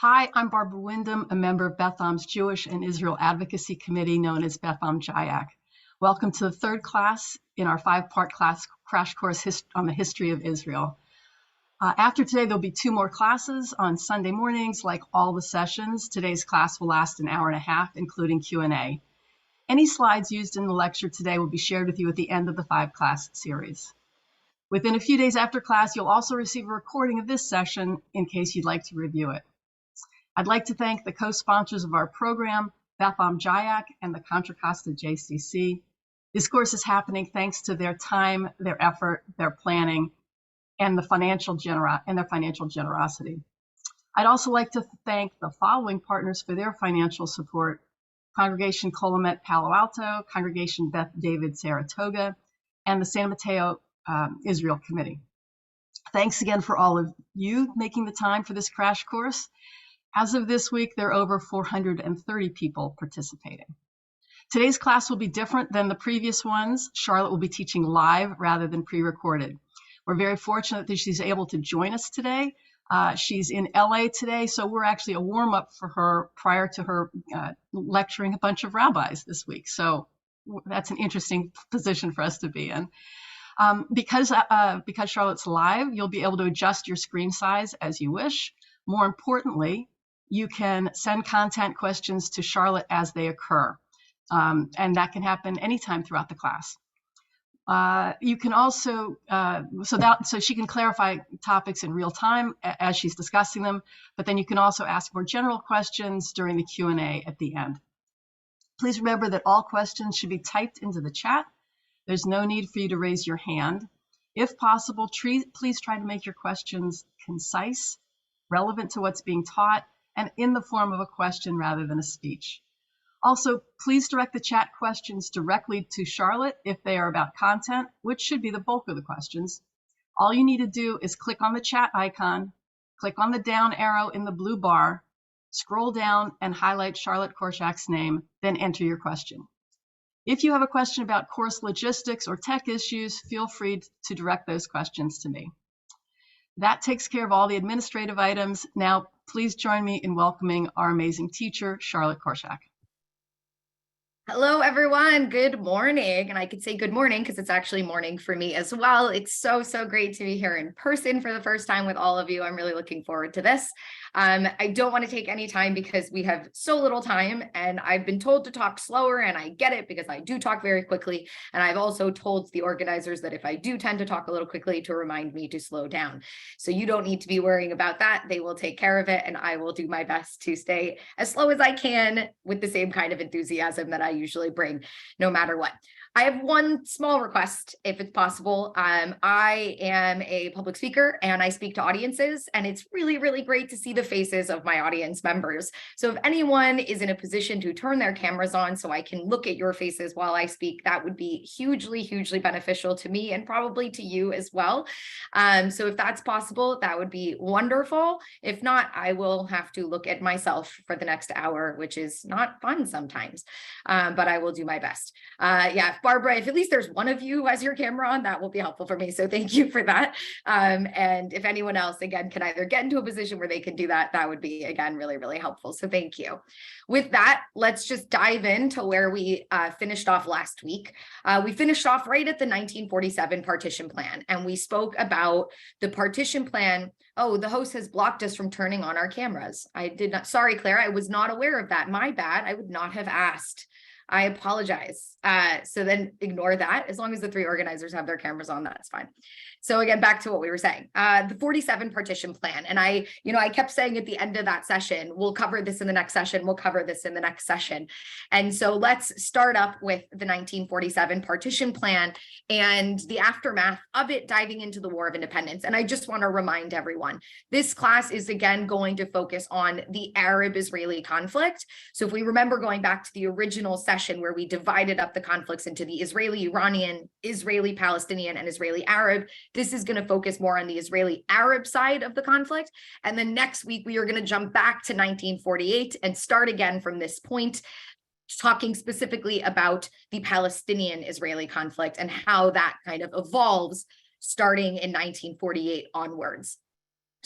Hi, I'm Barbara Wyndham, a member of Beth Am's Jewish and Israel Advocacy Committee, known as Beth Am Jayak. Welcome to the third class in our five-part class crash course on the history of Israel. After today, there'll be two more classes on Sunday mornings, like all the sessions. Today's class will last an hour and a half, including Q&A. Any slides used in the lecture today will be shared with you at the end of the five-class series. Within a few days after class, you'll also receive a recording of this session in case you'd like to review it. I'd like to thank the co-sponsors of our program, Beth Am Jayak and the Contra Costa JCC. This course is happening thanks to their time, their effort, their planning, and their financial generosity. I'd also like to thank the following partners for their financial support: Congregation Colomet Palo Alto, Congregation Beth David Saratoga, and the San Mateo Israel Committee. Thanks again for all of you making the time for this crash course. As of this week, there are over 430 people participating. Today's class will be different than the previous ones. Charlotte will be teaching live rather than pre-recorded. We're very fortunate that she's able to join us today. She's in LA today, so we're actually a warm-up for her prior to her lecturing a bunch of rabbis this week. So that's an interesting position for us to be in. Because Charlotte's live, you'll be able to adjust your screen size as you wish. More importantly, you can send content questions to Charlotte as they occur, and that can happen anytime throughout the class. You can also, so she can clarify topics in real time as she's discussing them, but then you can also ask more general questions during the Q&A at the end. Please remember that all questions should be typed into the chat. There's no need for you to raise your hand. If possible, please try to make your questions concise, relevant to what's being taught, and in the form of a question rather than a speech. Also, please direct the chat questions directly to Charlotte if they are about content, which should be the bulk of the questions. All you need to do is click on the chat icon, click on the down arrow in the blue bar, scroll down and highlight Charlotte Korchak's name, then enter your question. If you have a question about course logistics or tech issues, feel free to direct those questions to me. That takes care of all the administrative items. Now, please join me in welcoming our amazing teacher, Charlotte Korchak. Hello, everyone. Good morning. And I could say good morning because it's actually morning for me as well. It's so great to be here in person for the first time with all of you. I'm really looking forward to this. I don't want to take any time because we have so little time, and I've been told to talk slower, and I get it because I do talk very quickly. And I've also told the organizers that if I do tend to talk a little quickly, to remind me to slow down. So you don't need to be worrying about that. They will take care of it, and I will do my best to stay as slow as I can with the same kind of enthusiasm that I usually bring, no matter what. I have one small request, if it's possible. I am a public speaker and I speak to audiences, and it's really great to see the faces of my audience members. So if anyone is in a position to turn their cameras on so I can look at your faces while I speak, that would be hugely beneficial to me and probably to you as well. So if that's possible, that would be wonderful. If not, I will have to look at myself for the next hour, which is not fun sometimes, but I will do my best. Yeah, Barbara, if at least there's one of you who has your camera on, that will be helpful for me. So thank you for that. And if anyone else, again, can either get into a position where they can do that, that would be, again, really helpful. So thank you. With that, let's just dive into where we finished off last week. We finished off right at the 1947 partition plan, and we spoke about the partition plan. Oh, the host has blocked us from turning on our cameras. I did not, sorry, Claire, I was not aware of that. My bad, I would not have asked. I apologize. So then ignore that. As long as the three organizers have their cameras on, that's fine. So again, back to what we were saying, the 47 partition plan. And I kept saying at the end of that session, we'll cover this in the next session. We'll cover this in the next session. And so let's start up with the 1947 partition plan and the aftermath of it, diving into the War of Independence. And I just want to remind everyone, this class is again going to focus on the Arab-Israeli conflict. So if we remember going back to the original session where we divided up the conflicts into the Israeli-Iranian, Israeli-Palestinian, and Israeli-Arab, this is going to focus more on the Israeli-Arab side of the conflict. And then next week, we are going to jump back to 1948 and start again from this point, talking specifically about the Palestinian-Israeli conflict and how that kind of evolves starting in 1948 onwards.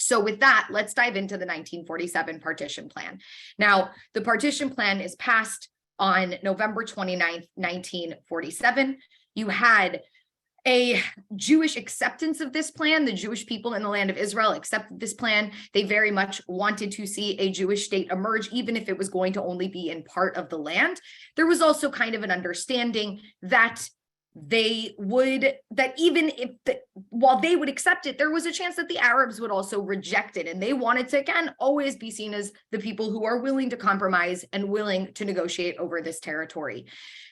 So with that, let's dive into the 1947 partition plan. Now, the partition plan is passed on November 29th, 1947. You had a Jewish acceptance of this plan. The Jewish people in the land of Israel accepted this plan. They very much wanted to see a Jewish state emerge, even if it was going to only be in part of the land. There was also kind of an understanding that while they would accept it, there was a chance that the Arabs would also reject it. And they wanted to, again, always be seen as the people who are willing to compromise and willing to negotiate over this territory.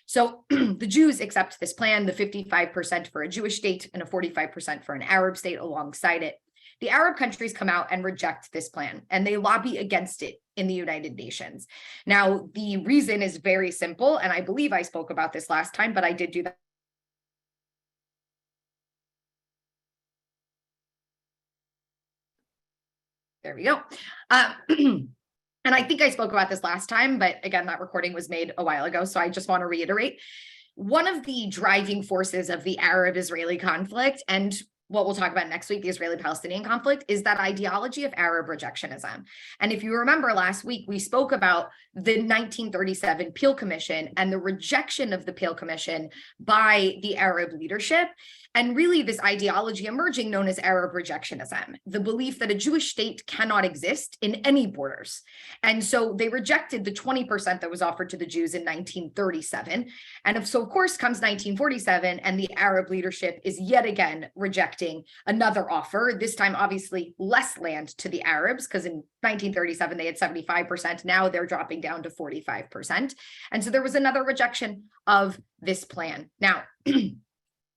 So the Jews accept this plan, the 55% for a Jewish state and a 45% for an Arab state alongside it. The Arab countries come out and reject this plan, and they lobby against it in the United Nations. Now, the reason is very simple, and I believe I spoke about this last time, but I did do that. There we go. And I think I spoke about this last time, but again, that recording was made a while ago, so I just want to reiterate. One of the driving forces of the Arab-Israeli conflict, and what we'll talk about next week, the Israeli-Palestinian conflict, is that ideology of Arab rejectionism. And if you remember last week, we spoke about the 1937 Peel Commission and the rejection of the Peel Commission by the Arab leadership. And really this ideology emerging known as Arab rejectionism, the belief that a Jewish state cannot exist in any borders. And so they rejected the 20% that was offered to the Jews in 1937. And so of course comes 1947 and the Arab leadership is yet again rejecting another offer, this time obviously less land to the Arabs, because in 1937 they had 75%, now they're dropping down to 45%. And so there was another rejection of this plan. Now,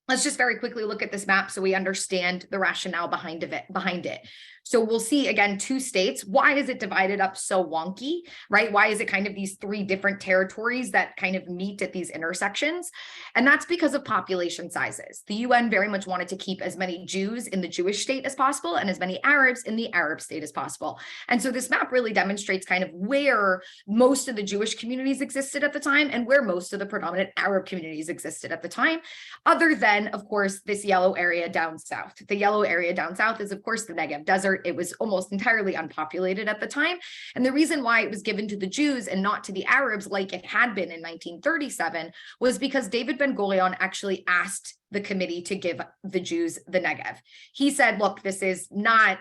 let's just very quickly look at this map so we understand the rationale behind it. So we'll see again, two states. Why is it divided up so wonky, right? Why is it kind of these three different territories that kind of meet at these intersections? And that's because of population sizes. The UN very much wanted to keep as many Jews in the Jewish state as possible and as many Arabs in the Arab state as possible. And so this map really demonstrates kind of where most of the Jewish communities existed at the time and where most of the predominant Arab communities existed at the time, other than, of course, this yellow area down south. The yellow area down south is, of course, the Negev Desert. It was almost entirely unpopulated at the time. And the reason why it was given to the Jews and not to the Arabs like it had been in 1937 was because David Ben-Gurion actually asked the committee to give the Jews the Negev. He said, look, this is not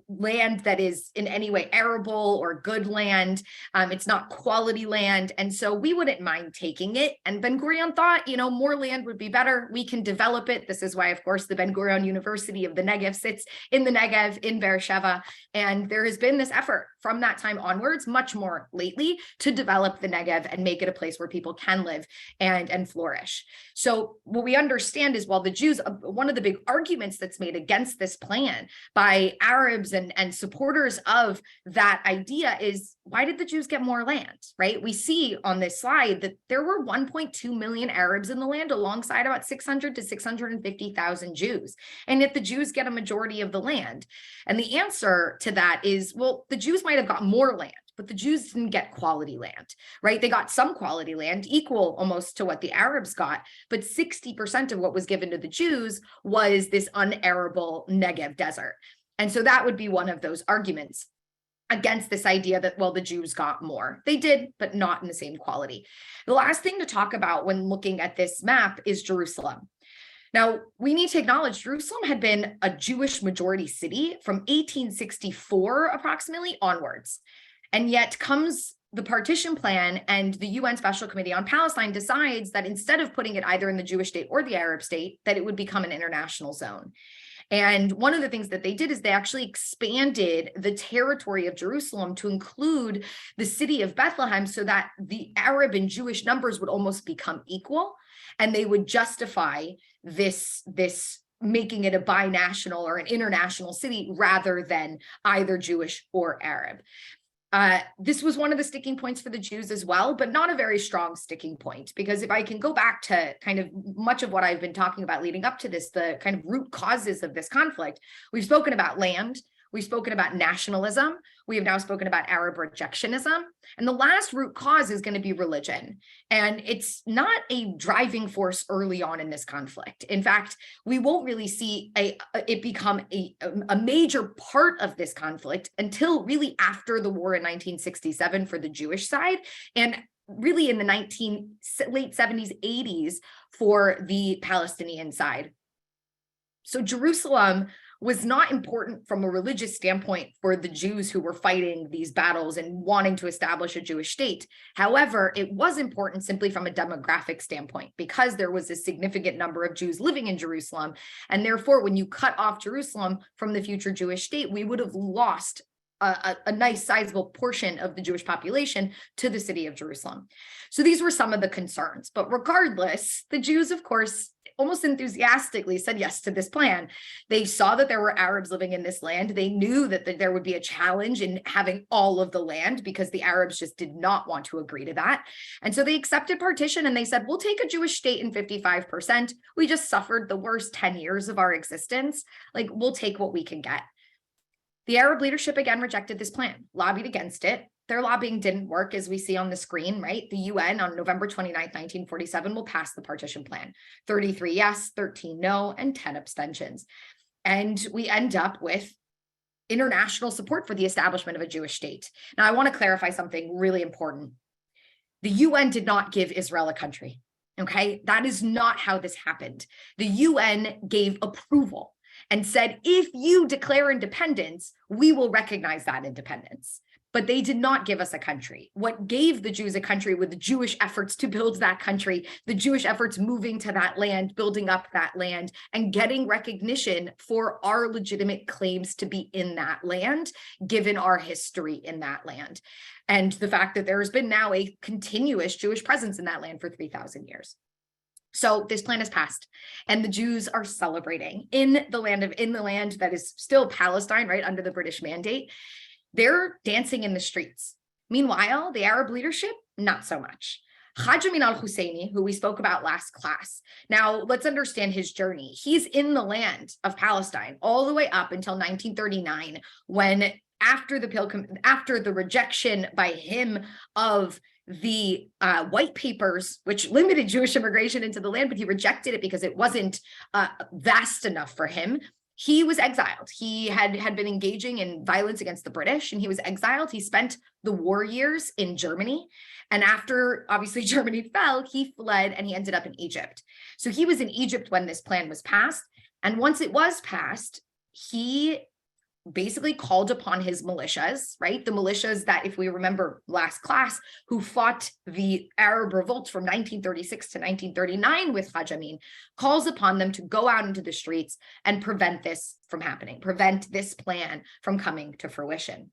land that is in any way arable or good land. It's not quality land. And so we wouldn't mind taking it. And Ben-Gurion thought, more land would be better. We can develop it. This is why, of course, the Ben-Gurion University of the Negev sits in the Negev in Beersheba. And there has been this effort from that time onwards, much more lately, to develop the Negev and make it a place where people can live and flourish. So what we understand is, while the Jews, one of the big arguments that's made against this plan by Arabs and supporters of that idea is, why did the Jews get more land, right? We see on this slide that there were 1.2 million Arabs in the land alongside about 600 to 650,000 Jews. And yet the Jews get a majority of the land. And the answer to that is, well, the Jews might have got more land, but the Jews didn't get quality land, right? They got some quality land, equal almost to what the Arabs got, but 60% of what was given to the Jews was this unarable Negev desert. And so that would be one of those arguments against this idea that, well, the Jews got more. They did, but not in the same quality. The last thing to talk about when looking at this map is Jerusalem. Now, we need to acknowledge Jerusalem had been a Jewish majority city from 1864 approximately onwards. And yet comes the partition plan, and the UN Special Committee on Palestine decides that instead of putting it either in the Jewish state or the Arab state, that it would become an international zone. And one of the things that they did is they actually expanded the territory of Jerusalem to include the city of Bethlehem so that the Arab and Jewish numbers would almost become equal, and they would justify this making it a binational or an international city rather than either Jewish or Arab. This was one of the sticking points for the Jews as well, but not a very strong sticking point, because if I can go back to kind of much of what I've been talking about leading up to this, the kind of root causes of this conflict, we've spoken about land, We've spoken about nationalism. We have now spoken about Arab rejectionism. And the last root cause is going to be religion. And it's not a driving force early on in this conflict. In fact, we won't really see it become a major part of this conflict until really after the war in 1967 for the Jewish side, and really in the late 70s, 80s for the Palestinian side. So Jerusalem was not important from a religious standpoint for the Jews who were fighting these battles and wanting to establish a Jewish state. However, it was important simply from a demographic standpoint because there was a significant number of Jews living in Jerusalem. And therefore, when you cut off Jerusalem from the future Jewish state, we would have lost a nice sizable portion of the Jewish population to the city of Jerusalem. So these were some of the concerns. But regardless, the Jews, of course, almost enthusiastically said yes to this plan. They saw that there were Arabs living in this land. They knew that there would be a challenge in having all of the land because the Arabs just did not want to agree to that. And so they accepted partition and they said, we'll take a Jewish state in 55%. We just suffered the worst 10 years of our existence. Like, we'll take what we can get. The Arab leadership again rejected this plan, lobbied against it. Their lobbying didn't work, as we see on the screen, right? The UN on November 29, 1947 will pass the partition plan. 33 yes, 13 no, and 10 abstentions. And we end up with international support for the establishment of a Jewish state. Now, I want to clarify something really important. The UN did not give Israel a country, okay? That is not how this happened. The UN gave approval and said, if you declare independence, we will recognize that independence. But they did not give us a country. What gave the Jews a country were the Jewish efforts to build that country, the Jewish efforts moving to that land, building up that land, and getting recognition for our legitimate claims to be in that land, given our history in that land. And the fact that there has been now a continuous Jewish presence in that land for 3,000 years. So this plan is passed, and the Jews are celebrating in the land that is still Palestine, right, under the British mandate. They're dancing in the streets. Meanwhile, the Arab leadership, not so much. Haj Amin al-Husseini, who we spoke about last class. Now, let's understand his journey. He's in the land of Palestine all the way up until 1939, when after the rejection by him of the white papers, which limited Jewish immigration into the land, but he rejected it because it wasn't vast enough for him. He was exiled. He had been engaging in violence against the British, and he was exiled. He spent the war years in Germany. And after, obviously, Germany fell, he fled and he ended up in Egypt. So he was in Egypt when this plan was passed. And once it was passed, he basically called upon his militias, right? The militias that, if we remember last class, who fought the Arab revolt from 1936 to 1939 with Haj Amin, calls upon them to go out into the streets and prevent this from happening, prevent this plan from coming to fruition.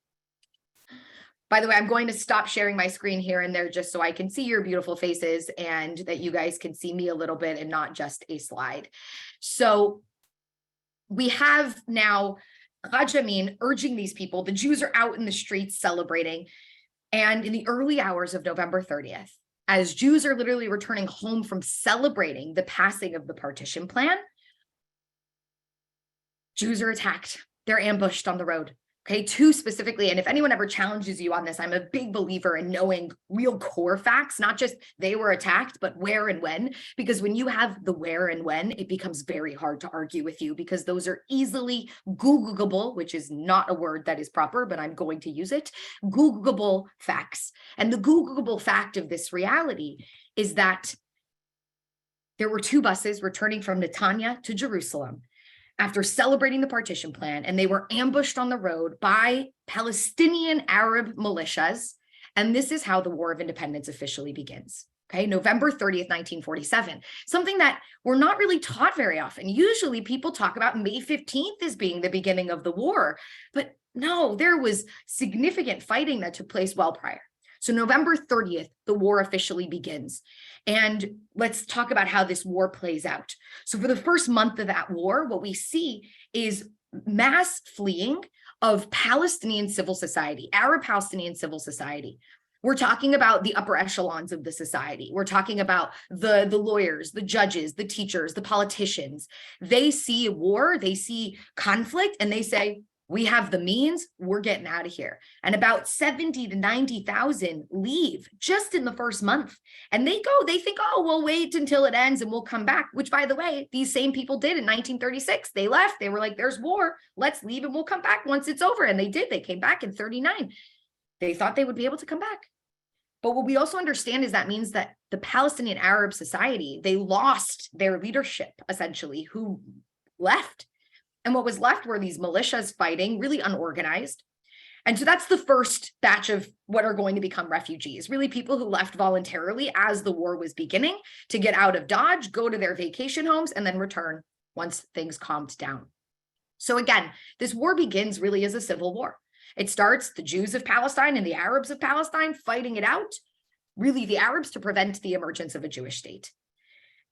By the way, I'm going to stop sharing my screen here and there just so I can see your beautiful faces and that you guys can see me a little bit and not just a slide. So we have now Haj Amin urging these people. The Jews are out in the streets celebrating. And in the early hours of November 30th, as Jews are literally returning home from celebrating the passing of the partition plan, Jews are attacked. They're ambushed on the road. Okay, two specifically, and if anyone ever challenges you on this, I'm a big believer in knowing real core facts, not just they were attacked, but where and when, because when you have the where and when, it becomes very hard to argue with you because those are easily Googleable, which is not a word that is proper, but I'm going to use it, Googleable facts. And the Googleable fact of this reality is that there were two buses returning from Netanya to Jerusalem after celebrating the partition plan, and they were ambushed on the road by Palestinian Arab militias. And this is how the War of Independence officially begins. Okay, November 30th, 1947, something that we're not really taught very often. Usually people talk about May 15th as being the beginning of the war, but no, there was significant fighting that took place well prior. So November 30th, the war officially begins. And let's talk about how this war plays out. So for the first month of that war, what we see is mass fleeing of Palestinian civil society, Arab Palestinian civil society. We're talking about the upper echelons of the society. We're talking about the lawyers, the judges, the teachers, the politicians. They see war, they see conflict, and they say, We have the means, we're getting out of here. And about 70 to 90,000 leave just in the first month. And they think, oh, we'll wait until it ends and we'll come back, which, by the way, these same people did in 1936. They left. They were like, there's war. Let's leave and we'll come back once it's over. And they did. They came back in 39. They thought they would be able to come back. But what we also understand is that means that the Palestinian Arab society, they lost their leadership, essentially, who left. And what was left were these militias fighting, really unorganized. And so that's the first batch of what are going to become refugees, really people who left voluntarily as the war was beginning to get out of Dodge, go to their vacation homes, and then return once things calmed down. So again, this war begins really as a civil war. It starts the Jews of Palestine and the Arabs of Palestine fighting it out, really the Arabs to prevent the emergence of a Jewish state.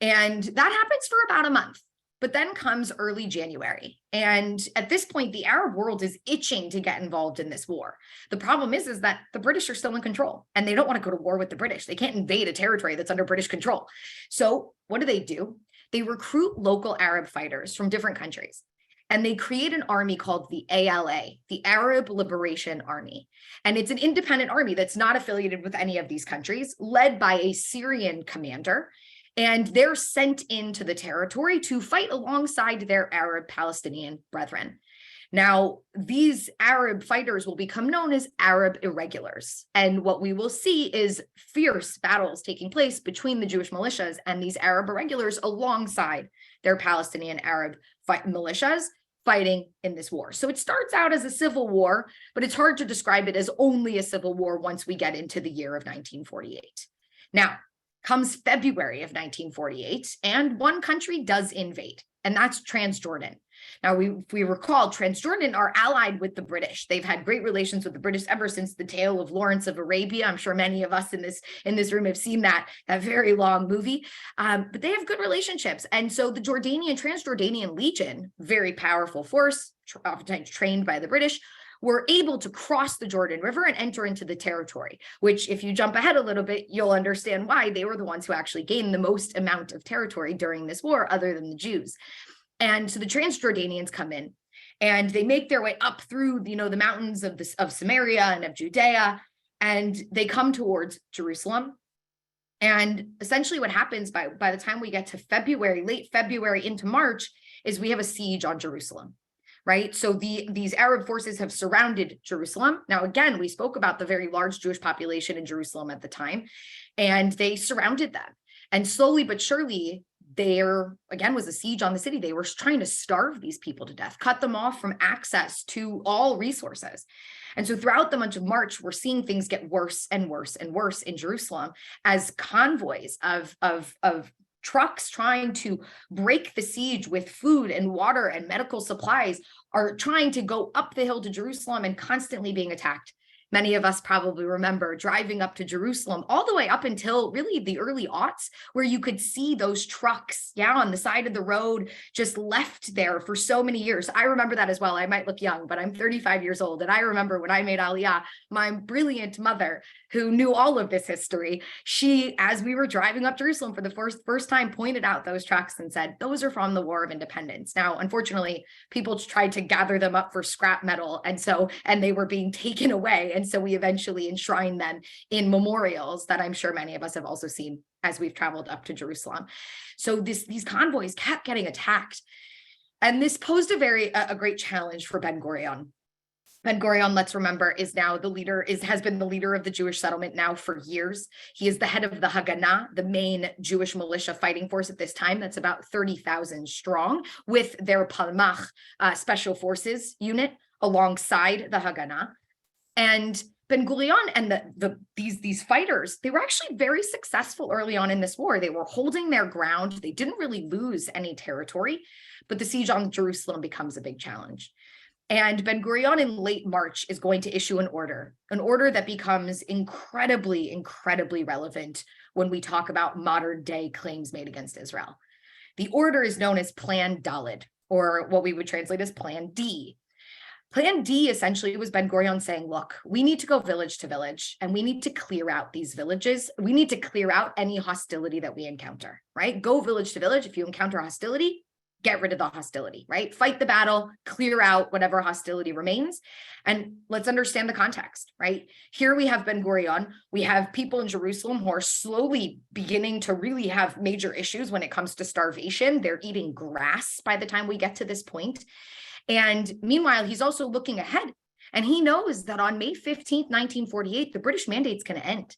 And that happens for about a month. But then comes early January. And at this point, the Arab world is itching to get involved in this war. The problem is that the British are still in control and they don't want to go to war with the British. They can't invade a territory that's under British control. So what do? They recruit local Arab fighters from different countries. And they create an army called the ALA, the Arab Liberation Army. And it's an independent army that's not affiliated with any of these countries, led by a Syrian commander. And they're sent into the territory to fight alongside their Arab Palestinian brethren. Now, these Arab fighters will become known as Arab irregulars. And what we will see is fierce battles taking place between the Jewish militias and these Arab irregulars alongside their Palestinian Arab militias fighting in this war. So it starts out as a civil war, but it's hard to describe it as only a civil war once we get into the year of 1948. Now, comes February of 1948, and one country does invade, and that's Transjordan. Now, if we recall, Transjordan are allied with the British. They've had great relations with the British ever since the tale of Lawrence of Arabia. I'm sure many of us in this room have seen that very long movie, but they have good relationships. And so the Transjordanian Legion, very powerful force, oftentimes trained by the British, were able to cross the Jordan River and enter into the territory, which if you jump ahead a little bit, you'll understand why they were the ones who actually gained the most amount of territory during this war, other than the Jews. And so the Transjordanians come in and they make their way up through, the mountains of Samaria and of Judea, and they come towards Jerusalem. And essentially what happens by the time we get to February, late February into March, is we have a siege on Jerusalem. Right? So these Arab forces have surrounded Jerusalem. Now, again, we spoke about the very large Jewish population in Jerusalem at the time, and they surrounded them. And slowly but surely, there again was a siege on the city. They were trying to starve these people to death, cut them off from access to all resources. And so throughout the month of March, we're seeing things get worse and worse and worse in Jerusalem as convoys of trucks trying to break the siege with food and water and medical supplies are trying to go up the hill to Jerusalem and constantly being attacked. Many of us probably remember driving up to Jerusalem all the way up until really the early aughts, where you could see those trucks, on the side of the road, just left there for so many years. I remember that as well. I might look young, but I'm 35 years old. And I remember when I made Aliyah, my brilliant mother, who knew all of this history, she, as we were driving up Jerusalem for the first time, pointed out those trucks and said, those are from the War of Independence. Now, unfortunately, people tried to gather them up for scrap metal, and they were being taken away. And so we eventually enshrined them in memorials that I'm sure many of us have also seen as we've traveled up to Jerusalem. So these convoys kept getting attacked. And this posed a great challenge for Ben-Gurion. Ben-Gurion, let's remember, is now has been the leader of the Jewish settlement now for years. He is the head of the Haganah, the main Jewish militia fighting force at this time. That's about 30,000 strong, with their Palmach special forces unit alongside the Haganah. And Ben-Gurion and these fighters, they were actually very successful early on in this war. They were holding their ground. They didn't really lose any territory, but the siege on Jerusalem becomes a big challenge. And Ben-Gurion in late March is going to issue an order that becomes incredibly, incredibly relevant when we talk about modern day claims made against Israel. The order is known as Plan Daled, or what we would translate as Plan D. Plan D essentially was Ben-Gurion saying, look, we need to go village to village, and we need to clear out these villages. We need to clear out any hostility that we encounter, right? Go village to village. If you encounter hostility, get rid of the hostility, right? Fight the battle, clear out whatever hostility remains. And let's understand the context, right? Here we have Ben Gurion. We have people in Jerusalem who are slowly beginning to really have major issues when it comes to starvation. They're eating grass by the time we get to this point. And meanwhile, he's also looking ahead. And he knows that on May 15th, 1948, the British mandate's going to end.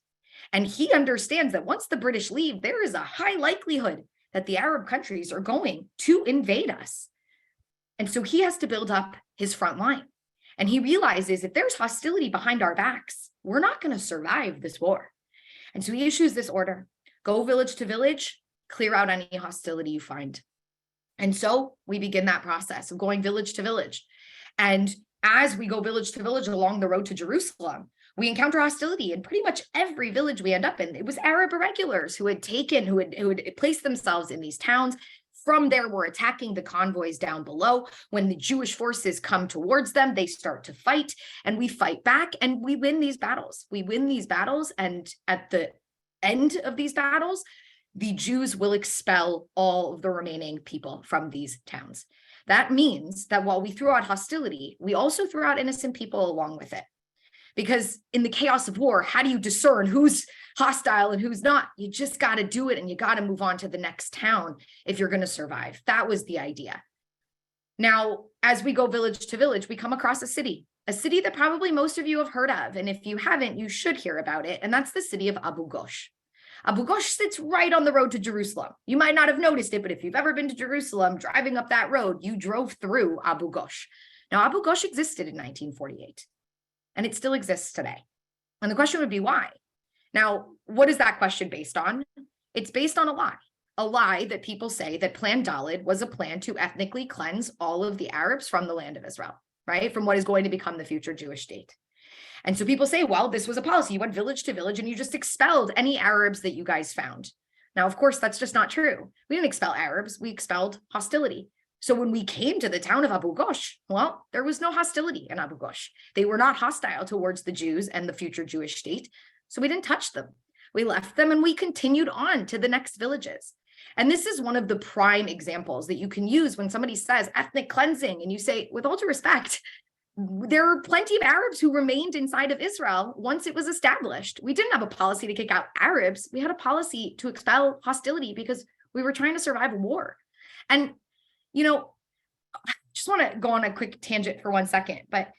And he understands that once the British leave, there is a high likelihood that the Arab countries are going to invade us. And so he has to build up his front line. And he realizes if there's hostility behind our backs, we're not going to survive this war. And so he issues this order: go village to village, clear out any hostility you find. And so we begin that process of going village to village. And as we go village to village along the road to Jerusalem, we encounter hostility in pretty much every village we end up in. It was Arab irregulars who had placed themselves in these towns. From there, we're attacking the convoys down below. When the Jewish forces come towards them, they start to fight, and we fight back, and we win these battles. We win these battles, and at the end of these battles, the Jews will expel all of the remaining people from these towns. That means that while we threw out hostility, we also threw out innocent people along with it. Because in the chaos of war, how do you discern who's hostile and who's not? You just got to do it, and you got to move on to the next town if you're going to survive. That was the idea. Now, as we go village to village, we come across a city that probably most of you have heard of. And if you haven't, you should hear about it. And that's the city of Abu Ghosh. Abu Ghosh sits right on the road to Jerusalem. You might not have noticed it, but if you've ever been to Jerusalem, driving up that road, you drove through Abu Ghosh. Now, Abu Ghosh existed in 1948. And it still exists today. And the question would be why? Now, what is that question based on? It's based on a lie that people say that Plan Dalet was a plan to ethnically cleanse all of the Arabs from the land of Israel, right? From what is going to become the future Jewish state. And so people say, well, this was a policy. You went village to village and you just expelled any Arabs that you guys found. Now, of course, that's just not true. We didn't expel Arabs. We expelled hostility. So when we came to the town of Abu Ghosh, well, there was no hostility in Abu Ghosh. They were not hostile towards the Jews and the future Jewish state. So we didn't touch them. We left them and we continued on to the next villages. And this is one of the prime examples that you can use when somebody says ethnic cleansing, and you say, with all due respect, there are plenty of Arabs who remained inside of Israel once it was established. We didn't have a policy to kick out Arabs. We had a policy to expel hostility because we were trying to survive a war. And I just want to go on a quick tangent for 1 second, but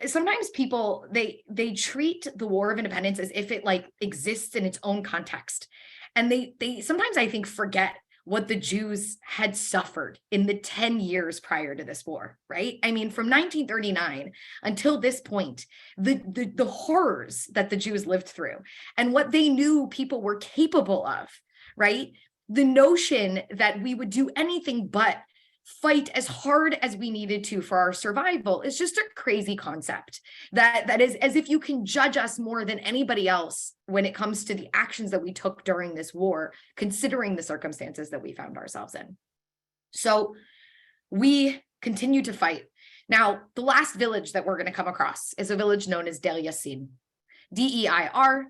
sometimes people, they treat the War of Independence as if it like exists in its own context. And they sometimes, I think, forget what the Jews had suffered in the 10 years prior to this war, right? I mean, from 1939 until this point, the horrors that the Jews lived through and what they knew people were capable of, right? The notion that we would do anything but fight as hard as we needed to for our survival is just a crazy concept. That is as if you can judge us more than anybody else when it comes to the actions that we took during this war, considering the circumstances that we found ourselves in. So we continue to fight. Now, the last village that we're going to come across is a village known as Deir Yassin. Deiryasssin,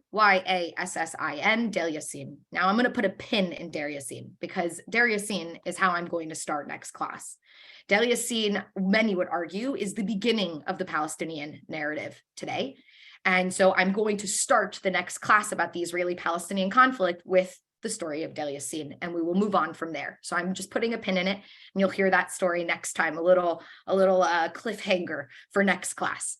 Deir Yassin. Now I'm going to put a pin in Deir Yassin because Deir Yassin is how I'm going to start next class. Deir Yassin, many would argue, is the beginning of the Palestinian narrative today. And so I'm going to start the next class about the Israeli-Palestinian conflict with the story of Deir Yassin, and we will move on from there. So I'm just putting a pin in it, and you'll hear that story next time, a little cliffhanger for next class.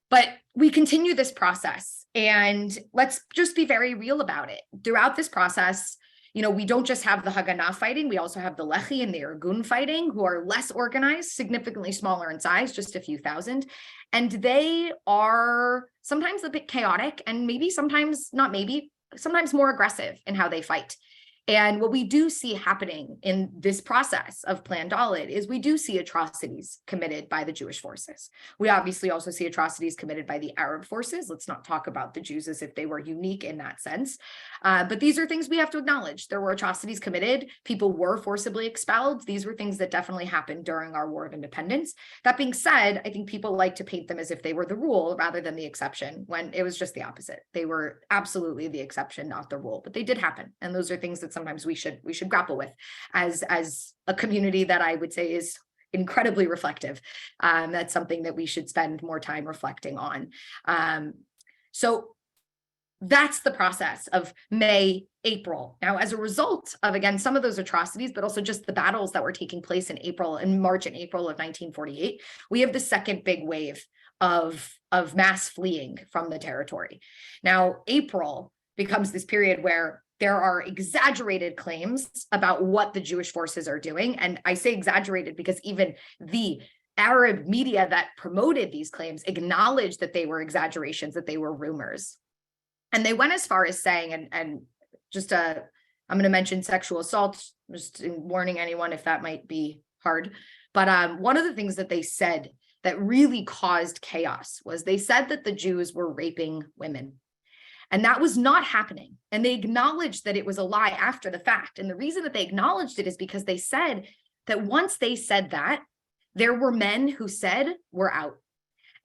But we continue this process, and let's just be very real about it. Throughout this process, we don't just have the Haganah fighting, we also have the Lehi and the Irgun fighting, who are less organized, significantly smaller in size, just a few thousand. And they are sometimes a bit chaotic, and sometimes more aggressive in how they fight. And what we do see happening in this process of Plan Dalet is we do see atrocities committed by the Jewish forces. We obviously also see atrocities committed by the Arab forces. Let's not talk about the Jews as if they were unique in that sense. But these are things we have to acknowledge. There were atrocities committed. People were forcibly expelled. These were things that definitely happened during our War of Independence. That being said, I think people like to paint them as if they were the rule rather than the exception, when it was just the opposite. They were absolutely the exception, not the rule. But they did happen. And those are things that that sometimes we should grapple with as a community that I would say is incredibly reflective. That's something that we should spend more time reflecting on. So that's the process of May, April. Now, as a result of, again, some of those atrocities, but also just the battles that were taking place in March and April of 1948, we have the second big wave of mass fleeing from the territory. Now, April becomes this period where there are exaggerated claims about what the Jewish forces are doing. And I say exaggerated because even the Arab media that promoted these claims acknowledged that they were exaggerations, that they were rumors. And they went as far as saying, and just I'm going to mention sexual assault, just warning anyone if that might be hard. But one of the things that they said that really caused chaos was they said that the Jews were raping women. And that was not happening. And they acknowledged that it was a lie after the fact. And the reason that they acknowledged it is because they said that once they said that, there were men who said, we're out.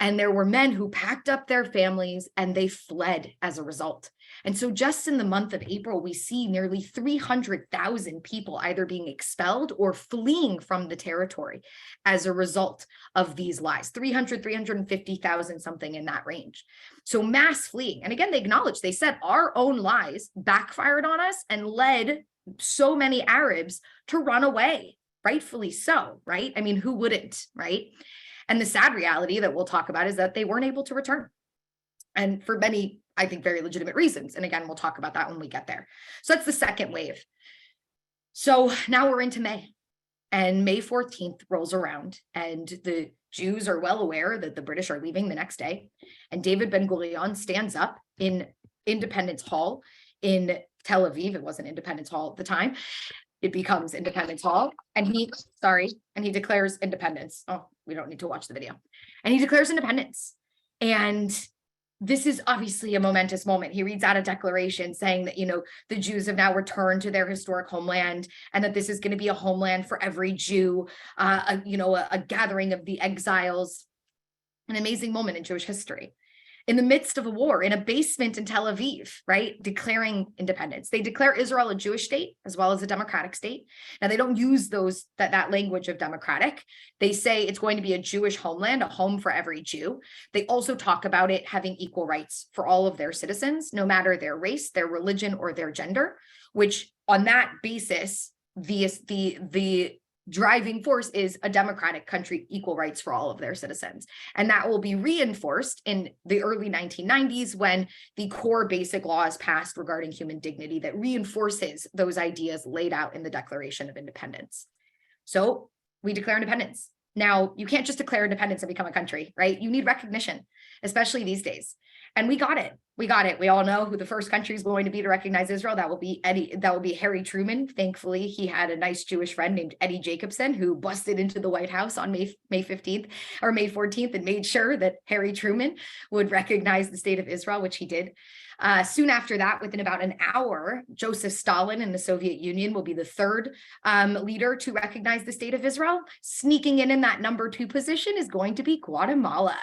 And there were men who packed up their families and they fled as a result. And so just in the month of April, we see nearly 300,000 people either being expelled or fleeing from the territory as a result of these lies, 350,000, something in that range. So mass fleeing. And again, they acknowledged, they said our own lies backfired on us and led so many Arabs to run away, rightfully so, right? I mean, who wouldn't, right? And the sad reality that we'll talk about is that they weren't able to return. And for many, I think, very legitimate reasons. And again, we'll talk about that when we get there. So that's the second wave. So now we're into May. And May 14th rolls around and the Jews are well aware that the British are leaving the next day. And David Ben-Gurion stands up in Independence Hall in Tel Aviv. It wasn't Independence Hall at the time. It becomes Independence Hall. And he declares independence. Oh, we don't need to watch the video. And he declares independence. And this is obviously a momentous moment. He reads out a declaration saying that, the Jews have now returned to their historic homeland and that this is going to be a homeland for every Jew, a gathering of the exiles, an amazing moment in Jewish history. In the midst of a war, in a basement in Tel Aviv, right, declaring independence. They declare Israel a Jewish state as well as a democratic state. Now, they don't use that language of democratic. They say it's going to be a Jewish homeland, a home for every Jew. They also talk about it having equal rights for all of their citizens, no matter their race, their religion, or their gender, which on that basis, the driving force is a democratic country, equal rights for all of their citizens. And that will be reinforced in the early 1990s when the core basic law is passed regarding human dignity that reinforces those ideas laid out in the Declaration of Independence. So we declare independence. Now, you can't just declare independence and become a country, right? You need recognition, especially these days. And we got it. We all know who the first country is going to be to recognize Israel. That will be Harry Truman. Thankfully, he had a nice Jewish friend named Eddie Jacobson who busted into the White House on May 15th or May 14th and made sure that Harry Truman would recognize the state of Israel, which he did. Soon after that, within about an hour, Joseph Stalin in the Soviet Union will be the third leader to recognize the state of Israel. Sneaking in that number 2 position is going to be Guatemala.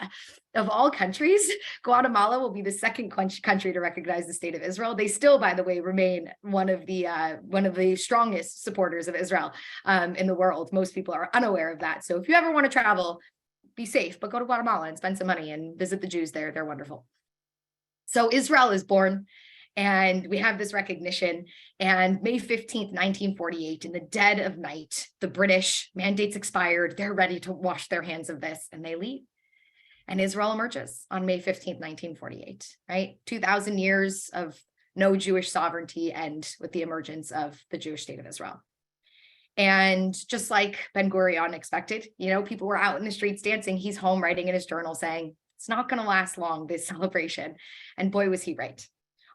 Of all countries, Guatemala will be the second country to recognize the state of Israel. They still, by the way, remain one of the strongest supporters of Israel in the world. Most people are unaware of that. So if you ever want to travel, be safe, but go to Guatemala and spend some money and visit the Jews there. They're wonderful. So Israel is born and we have this recognition. And May 15th, 1948, in the dead of night, the British mandates expired. They're ready to wash their hands of this and they leave. And Israel emerges on May 15th, 1948, right? 2,000 years of no Jewish sovereignty end with the emergence of the Jewish state of Israel. And just like Ben-Gurion expected, people were out in the streets dancing. He's home writing in his journal saying, it's not going to last long, this celebration. And boy, was he right.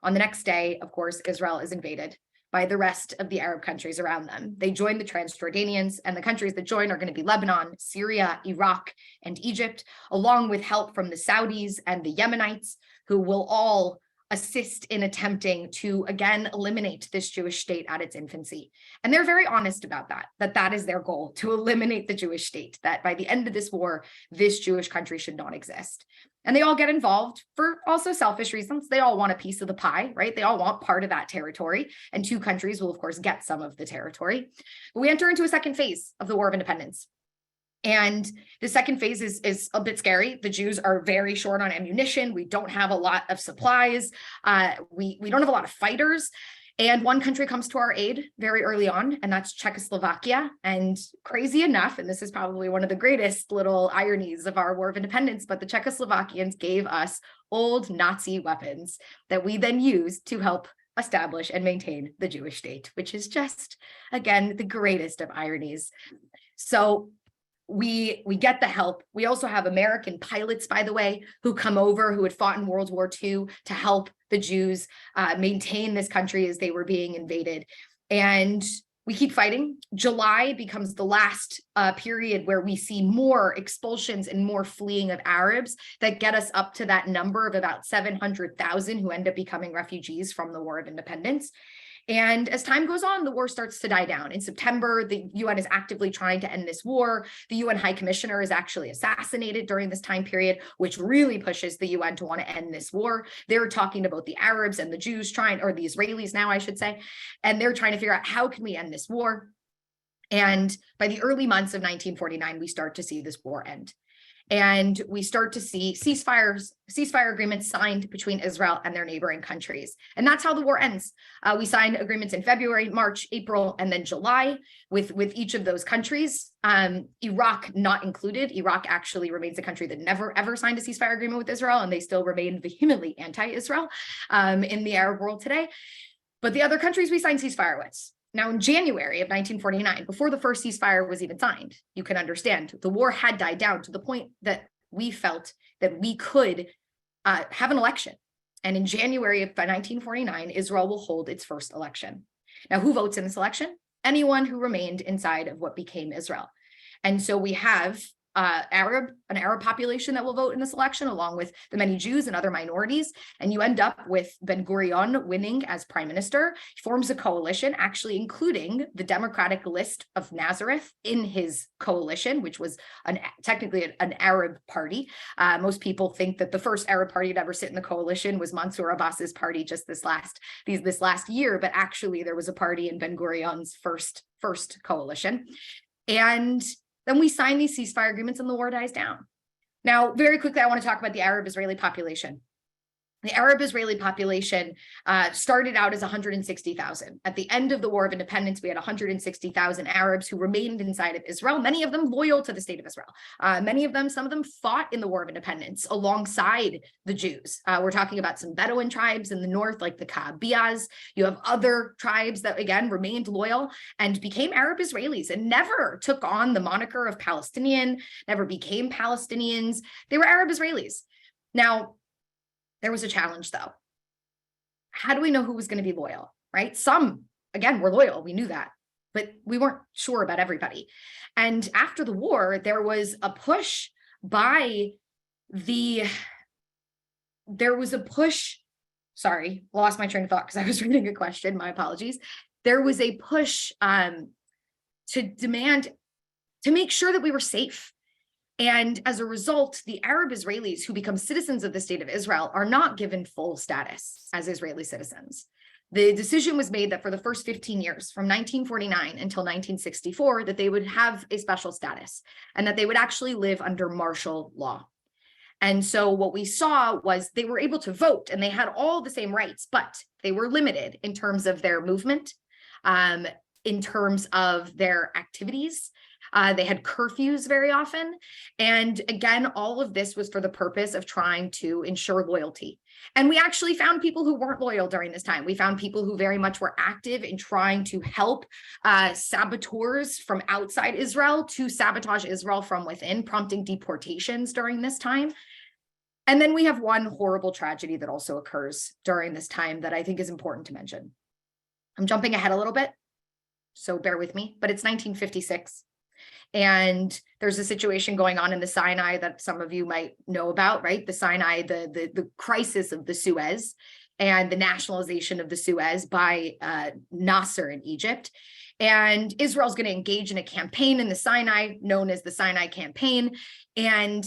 On the next day, of course, Israel is invaded by the rest of the Arab countries around them. They join the Transjordanians, and the countries that join are going to be Lebanon, Syria, Iraq, and Egypt, along with help from the Saudis and the Yemenites, who will all assist in attempting to, again, eliminate this Jewish state at its infancy. And they're very honest about that is their goal, to eliminate the Jewish state, that by the end of this war, this Jewish country should not exist. And they all get involved for also selfish reasons. They all want a piece of the pie, right? They all want part of that territory. And two countries will, of course, get some of the territory. But we enter into a second phase of the War of Independence. And the second phase is a bit scary. The Jews are very short on ammunition. We don't have a lot of supplies. We don't have a lot of fighters. And one country comes to our aid very early on, and that's Czechoslovakia. And crazy enough, and this is probably one of the greatest little ironies of our War of Independence, but the Czechoslovakians gave us old Nazi weapons that we then used to help establish and maintain the Jewish state, which is just, again, the greatest of ironies. So we get the help. We also have American pilots, by the way, who come over, who had fought in World War II to help the Jews maintain this country as they were being invaded. And we keep fighting. July becomes the last period where we see more expulsions and more fleeing of Arabs that get us up to that number of about 700,000 who end up becoming refugees from the War of Independence. And as time goes on, the war starts to die down. In September, the UN is actively trying to end this war. The UN High Commissioner is actually assassinated during this time period, which really pushes the UN to want to end this war. They're talking about the Arabs and the Jews or the Israelis now, I should say, and they're trying to figure out how can we end this war. And by the early months of 1949, we start to see this war end. And we start to see ceasefire agreements signed between Israel and their neighboring countries. And that's how the war ends. We signed agreements in February, March, April, and then July with each of those countries. Iraq not included. Iraq actually remains a country that never, ever signed a ceasefire agreement with Israel, and they still remain vehemently anti-Israel in the Arab world today. But the other countries we signed ceasefire with. Now, in January of 1949, before the first ceasefire was even signed, you can understand the war had died down to the point that we felt that we could have an election. And in January of 1949, Israel will hold its first election. Now, who votes in this election? Anyone who remained inside of what became Israel. And so we have an Arab population that will vote in this election, along with the many Jews and other minorities. And you end up with Ben-Gurion winning as prime minister. He forms a coalition, actually including the Democratic List of Nazareth in his coalition, which was technically an Arab party. Most people think that the first Arab party to ever sit in the coalition was Mansour Abbas's party just this last year, but actually there was a party in Ben-Gurion's first coalition. And then we sign these ceasefire agreements and the war dies down. Now, very quickly, I want to talk about the Arab-Israeli population. The Arab-Israeli population started out as 160,000. At the end of the War of Independence, we had 160,000 Arabs who remained inside of Israel, many of them loyal to the state of Israel. Some of them fought in the War of Independence alongside the Jews. We're talking about some Bedouin tribes in the north, like the Ka'abiyas. You have other tribes that, again, remained loyal and became Arab Israelis and never took on the moniker of Palestinian, never became Palestinians. They were Arab Israelis. Now, there was a challenge, though. How do we know who was going to be loyal, right? Some, again, were loyal. We knew that, but we weren't sure about everybody. And after the war, there was a push sorry, lost my train of thought because I was reading a question. My apologies. There was a push to demand, to make sure that we were safe. And as a result, the Arab Israelis who become citizens of the state of Israel are not given full status as Israeli citizens. The decision was made that for the first 15 years, from 1949 until 1964, that they would have a special status and that they would actually live under martial law. And so what we saw was they were able to vote and they had all the same rights, but they were limited in terms of their movement, in terms of their activities. They had curfews very often. And again, all of this was for the purpose of trying to ensure loyalty. And we actually found people who weren't loyal during this time. We found people who very much were active in trying to help saboteurs from outside Israel to sabotage Israel from within, prompting deportations during this time. And then we have one horrible tragedy that also occurs during this time that I think is important to mention. I'm jumping ahead a little bit, so bear with me, but it's 1956. And there's a situation going on in the Sinai that some of you might know about, right? The Sinai, the crisis of the Suez and the nationalization of the Suez by Nasser in Egypt. And Israel's going to engage in a campaign in the Sinai known as the Sinai Campaign. And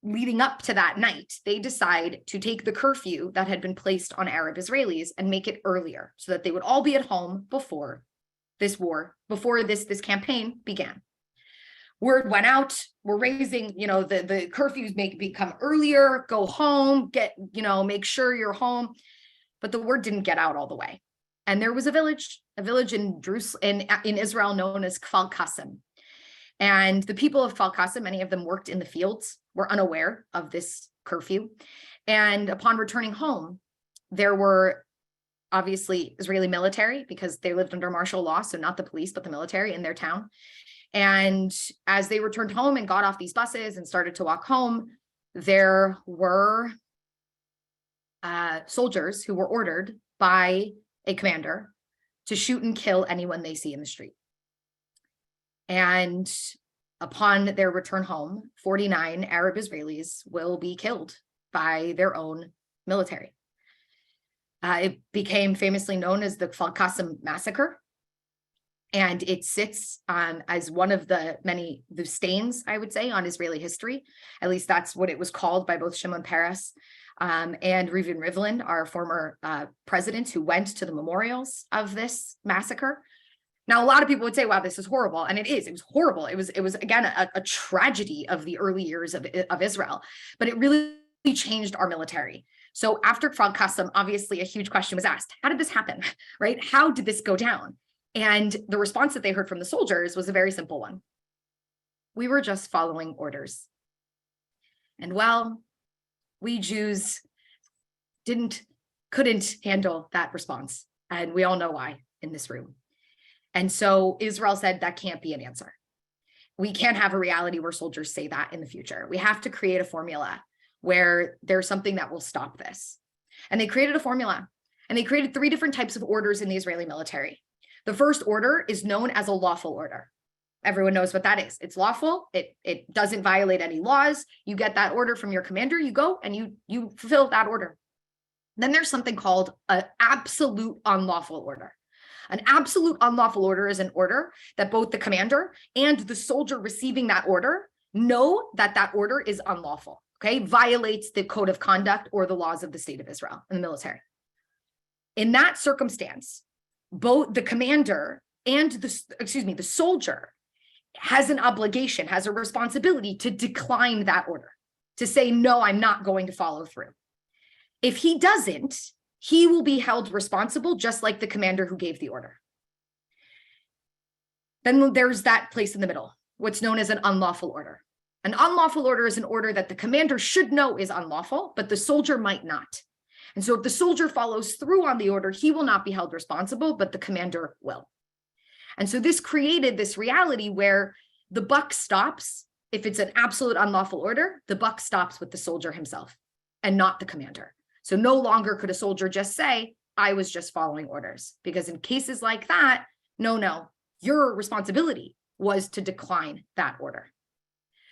leading up to that night, they decide to take the curfew that had been placed on Arab Israelis and make it earlier so that they would all be at home before this war, before this campaign began. Word went out, we're raising, the curfews become earlier, go home, make sure you're home. But the word didn't get out all the way. And there was a village in Jerusalem, in Israel known as Kfar Qasim. And the people of Kfar Qasim, many of them worked in the fields, were unaware of this curfew. And upon returning home, there were obviously Israeli military, because they lived under martial law, so not the police, but the military in their town. And as they returned home and got off these buses and started to walk home, there were soldiers who were ordered by a commander to shoot and kill anyone they see in the street. And upon their return home, 49 Arab Israelis will be killed by their own military. It became famously known as the Kfar Qasim massacre. And it sits as one of the stains, I would say, on Israeli history. At least that's what it was called by both Shimon Peres and Reuven Rivlin, our former president, who went to the memorials of this massacre. Now, a lot of people would say, wow, this is horrible. And it is. It was horrible. It was again, a tragedy of the early years of Israel. But it really changed our military. So after Kfar Qasim, obviously, a huge question was asked. How did this happen, right? How did this go down? And the response that they heard from the soldiers was a very simple one. We were just following orders. And well, we Jews couldn't handle that response. And we all know why in this room. And so Israel said that can't be an answer. We can't have a reality where soldiers say that in the future. We have to create a formula where there's something that will stop this. And they created a formula, and they created 3 different types of orders in the Israeli military. The first order is known as a lawful order. Everyone knows what that is. It's lawful. It doesn't violate any laws. You get that order from your commander, you go and you fulfill that order. Then there's something called an absolute unlawful order. An absolute unlawful order is an order that both the commander and the soldier receiving that order know that that order is unlawful, okay? Violates the code of conduct or the laws of the state of Israel and the military. In that circumstance, both the commander and the soldier has an obligation, has a responsibility to decline that order, to say, no, I'm not going to follow through. If he doesn't, he will be held responsible, just like the commander who gave the order. Then there's that place in the middle, what's known as an unlawful order. An unlawful order is an order that the commander should know is unlawful, but the soldier might not. And so if the soldier follows through on the order, he will not be held responsible, but the commander will. And so this created this reality where the buck stops. If it's an absolute unlawful order, the buck stops with the soldier himself and not the commander. So no longer could a soldier just say, I was just following orders, because in cases like that, no, your responsibility was to decline that order.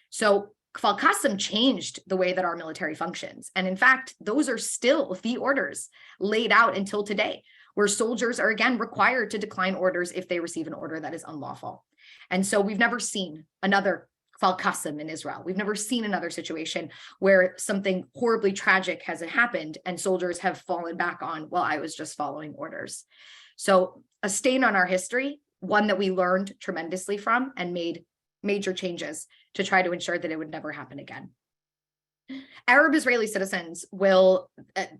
So Kfar Qasim changed the way that our military functions. And in fact, those are still the orders laid out until today, where soldiers are again required to decline orders if they receive an order that is unlawful. And so we've never seen another Kfar Qasim in Israel. We've never seen another situation where something horribly tragic has happened and soldiers have fallen back on, well, I was just following orders. So a stain on our history, one that we learned tremendously from and made major changes to try to ensure that it would never happen again. Arab Israeli citizens will,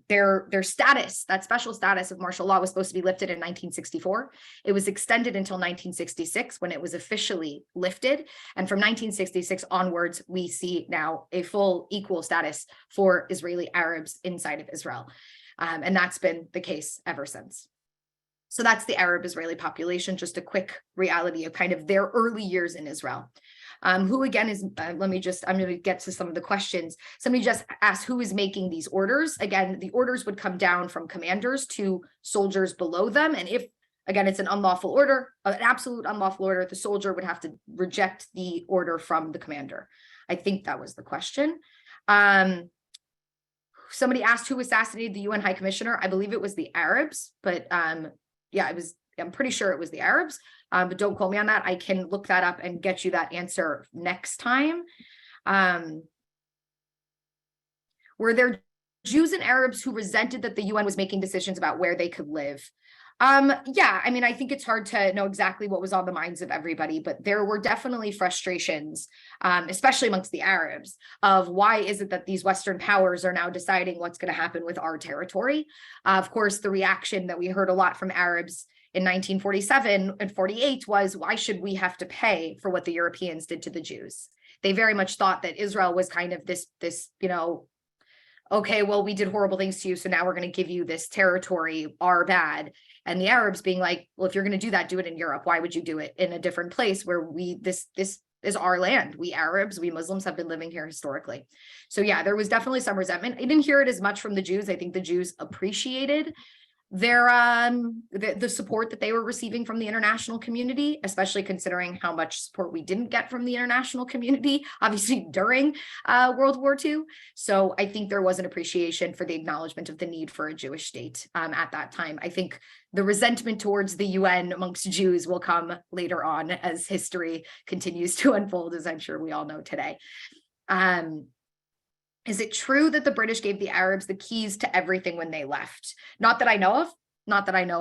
their status, that special status of martial law was supposed to be lifted in 1964. It was extended until 1966 when it was officially lifted. And from 1966 onwards, we see now a full equal status for Israeli Arabs inside of Israel. And that's been the case ever since. So that's the Arab Israeli population, just a quick reality of kind of their early years in Israel. Who again is, I'm going to get to some of the questions. Somebody just asked who is making these orders. Again, the orders would come down from commanders to soldiers below them. And if, again, it's an unlawful order, an absolute unlawful order, the soldier would have to reject the order from the commander. I think that was the question. Somebody asked who assassinated the UN High Commissioner. I believe it was the Arabs, but yeah, I'm pretty sure it was the Arabs, but don't quote me on that. I can look that up and get you that answer next time. Were there Jews and Arabs who resented that the UN was making decisions about where they could live? Yeah, I mean, I think it's hard to know exactly what was on the minds of everybody, but there were definitely frustrations, especially amongst the Arabs, of why is it that these Western powers are now deciding what's going to happen with our territory? Of course, the reaction that we heard a lot from Arabs in 1947 and 48 was, why should we have to pay for what the Europeans did to the Jews? They very much thought that Israel was kind of this, okay, well, we did horrible things to you, so now we're going to give you this territory, our bad. And the Arabs being like, well, if you're going to do that, do it in Europe. Why would you do it in a different place where this is our land? We Arabs, we Muslims have been living here historically. So yeah, there was definitely some resentment. I didn't hear it as much from the Jews. I think the Jews appreciated their the support that they were receiving from the international community, especially considering how much support we didn't get from the international community, obviously during World War II. So I think there was an appreciation for the acknowledgement of the need for a Jewish state at that time. I think the resentment towards the UN amongst Jews will come later on as history continues to unfold, as I'm sure we all know today. Is it true that the British gave the Arabs the keys to everything when they left? Not that I know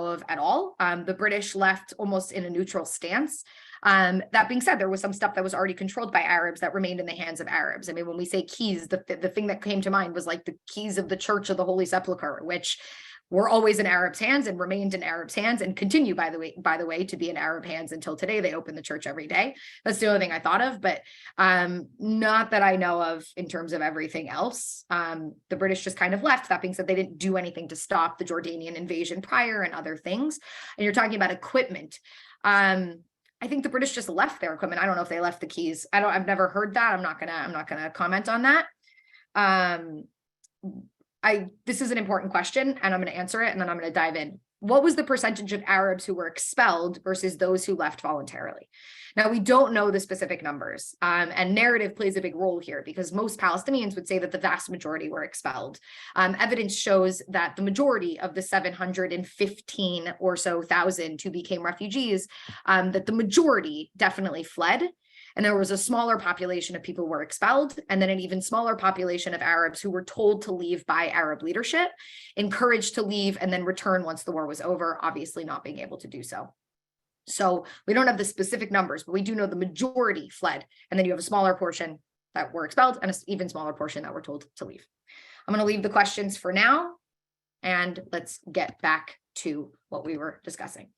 of at all. The British left almost in a neutral stance. That being said, there was some stuff that was already controlled by Arabs that remained in the hands of Arabs. I mean, when we say keys, the thing that came to mind was like the keys of the Church of the Holy Sepulchre, which were always in Arabs' hands and remained in Arabs' hands and continue, by the way, to be in Arab hands until today. They open the church every day. That's the only thing I thought of, but not that I know of in terms of everything else. The British just kind of left. That being said, they didn't do anything to stop the Jordanian invasion prior and other things. And you're talking about equipment. I think the British just left their equipment. I don't know if they left the keys. I've never heard that. I'm not gonna comment on that. This is an important question and I'm going to answer it and then I'm going to dive in. What was the percentage of Arabs who were expelled versus those who left voluntarily? Now, we don't know the specific numbers, and narrative plays a big role here because most Palestinians would say that the vast majority were expelled. Evidence shows that the majority of the 715 or so thousand who became refugees, that the majority definitely fled. And there was a smaller population of people who were expelled, and then an even smaller population of Arabs who were told to leave by Arab leadership, encouraged to leave and then return once the war was over, obviously not being able to do so. So we don't have the specific numbers, but we do know the majority fled. And then you have a smaller portion that were expelled and an even smaller portion that were told to leave. I'm going to leave the questions for now, and let's get back to what we were discussing.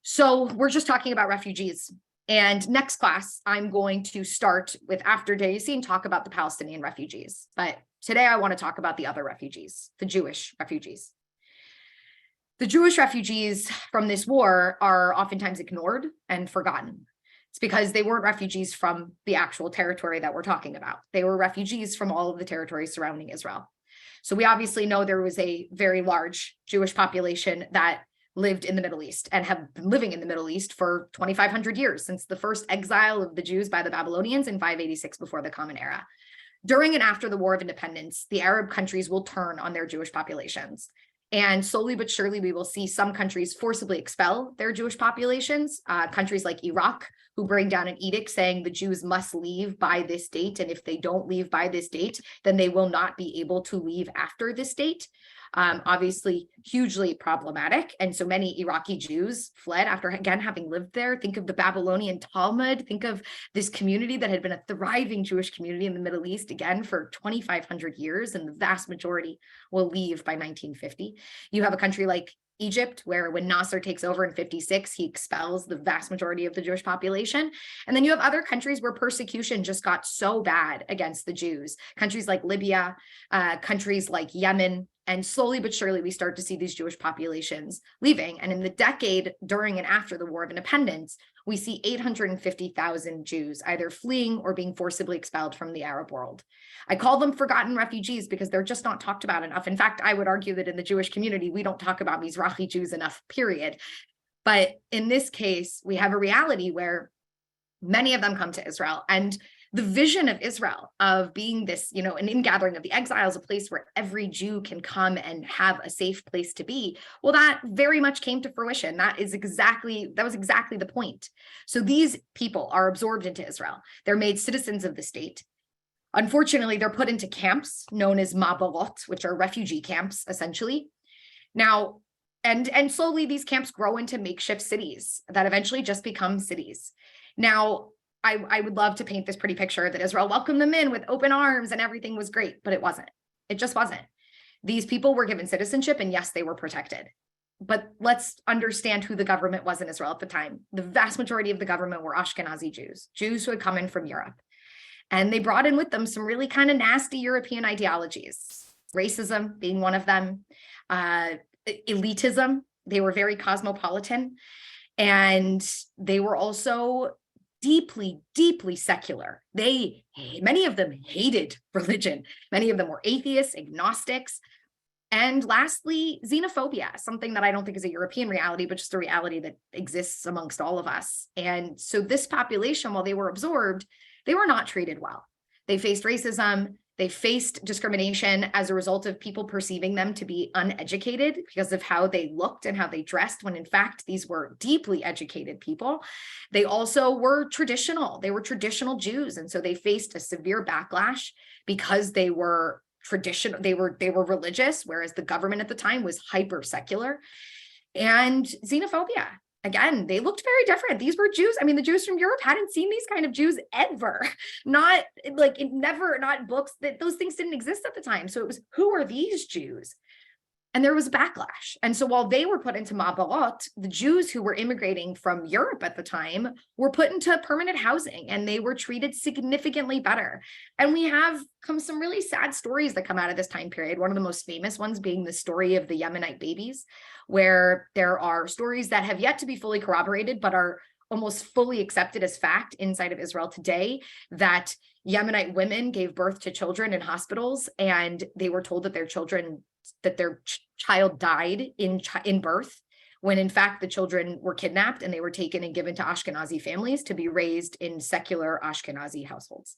So we're just talking about refugees. And next class, I'm going to start with, after Yassine, talk about the Palestinian refugees. But today I want to talk about the other refugees, the Jewish refugees. The Jewish refugees from this war are oftentimes ignored and forgotten. It's because they weren't refugees from the actual territory that we're talking about. They were refugees from all of the territories surrounding Israel. So we obviously know there was a very large Jewish population that lived in the Middle East and have been living in the Middle East for 2,500 years, since the first exile of the Jews by the Babylonians in 586 before the Common Era. During and after the War of Independence, the Arab countries will turn on their Jewish populations. And slowly but surely, we will see some countries forcibly expel their Jewish populations, countries like Iraq, who bring down an edict saying the Jews must leave by this date. And if they don't leave by this date, then they will not be able to leave after this date. Obviously hugely problematic. And so many Iraqi Jews fled after, again, having lived there. Think of the Babylonian Talmud. Think of this community that had been a thriving Jewish community in the Middle East, again, for 2,500 years, and the vast majority will leave by 1950. You have a country like Egypt, where when Nasser takes over in 56, he expels the vast majority of the Jewish population. And then you have other countries where persecution just got so bad against the Jews. Countries like Libya, countries like Yemen, and slowly but surely we start to see these Jewish populations leaving. And in the decade during and after the War of Independence, we see 850,000 Jews either fleeing or being forcibly expelled from the Arab world. I call them forgotten refugees because they're just not talked about enough. In fact, I would argue that in the Jewish community, we don't talk about Mizrahi Jews enough, period. But in this case, we have a reality where many of them come to Israel, and the vision of Israel of being this, an ingathering of the exiles, a place where every Jew can come and have a safe place to be. Well, that very much came to fruition. That was exactly the point. So these people are absorbed into Israel. They're made citizens of the state. Unfortunately, they're put into camps known as mabalot, which are refugee camps, essentially. Now, and slowly these camps grow into makeshift cities that eventually just become cities. Now, I would love to paint this pretty picture that Israel welcomed them in with open arms and everything was great, but it wasn't. It just wasn't. These people were given citizenship, and yes, they were protected. But let's understand who the government was in Israel at the time. The vast majority of the government were Ashkenazi Jews, Jews who had come in from Europe. And they brought in with them some really kind of nasty European ideologies, racism being one of them, elitism. They were very cosmopolitan, and they were also deeply, deeply secular. Many of them hated religion. Many of them were atheists, agnostics. And lastly, xenophobia, something that I don't think is a European reality, but just a reality that exists amongst all of us. And so this population, while they were absorbed, they were not treated well. They faced racism. They faced discrimination as a result of people perceiving them to be uneducated because of how they looked and how they dressed, when in fact, these were deeply educated people. They also were traditional. They were traditional Jews. And so they faced a severe backlash because they were traditional, they were religious, whereas the government at the time was hyper secular. And xenophobia. Again, they looked very different. These were Jews. I mean, the Jews from Europe hadn't seen these kind of Jews ever. Not like never, not books, that those things didn't exist at the time. So it was, who are these Jews? And there was a backlash. And so while they were put into Mabalot, the Jews who were immigrating from Europe at the time were put into permanent housing, and they were treated significantly better. And we have some really sad stories that come out of this time period. One of the most famous ones being the story of the Yemenite babies, where there are stories that have yet to be fully corroborated, but are almost fully accepted as fact inside of Israel today, that Yemenite women gave birth to children in hospitals, and they were told that their child died in birth, when in fact the children were kidnapped and they were taken and given to Ashkenazi families to be raised in secular Ashkenazi households.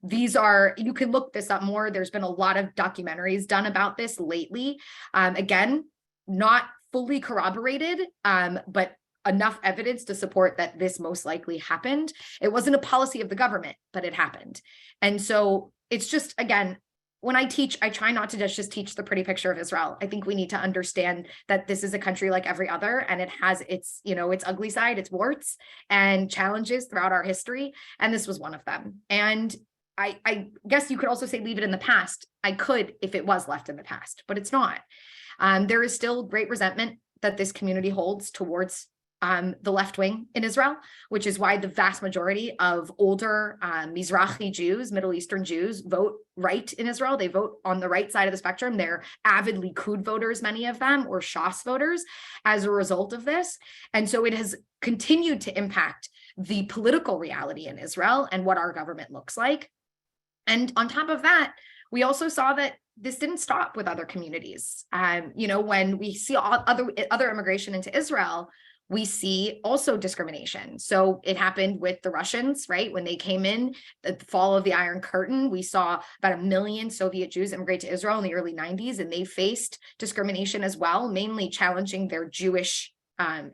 These are, you can look this up more. There's been a lot of documentaries done about this lately. Again, not fully corroborated, but enough evidence to support that this most likely happened. It wasn't a policy of the government, but it happened. And so it's just, again, when I teach, I try not to just teach the pretty picture of Israel. I think we need to understand that this is a country like every other, and it has its, its ugly side, its warts and challenges throughout our history. And this was one of them. And I guess you could also say leave it in the past. I could if it was left in the past, but it's not. There is still great resentment that this community holds towards the left wing in Israel, which is why the vast majority of older Mizrahi Jews, Middle Eastern Jews, vote right in Israel. They vote on the right side of the spectrum. They're avid Likud voters, many of them, or Shas voters as a result of this. And so it has continued to impact the political reality in Israel and what our government looks like. And on top of that, we also saw that this didn't stop with other communities. When we see other immigration into Israel, we see also discrimination. So it happened with the Russians, right? When they came in, the fall of the Iron Curtain, we saw about 1 million Soviet Jews immigrate to Israel in the early 90s, and they faced discrimination as well, mainly challenging their Jewish,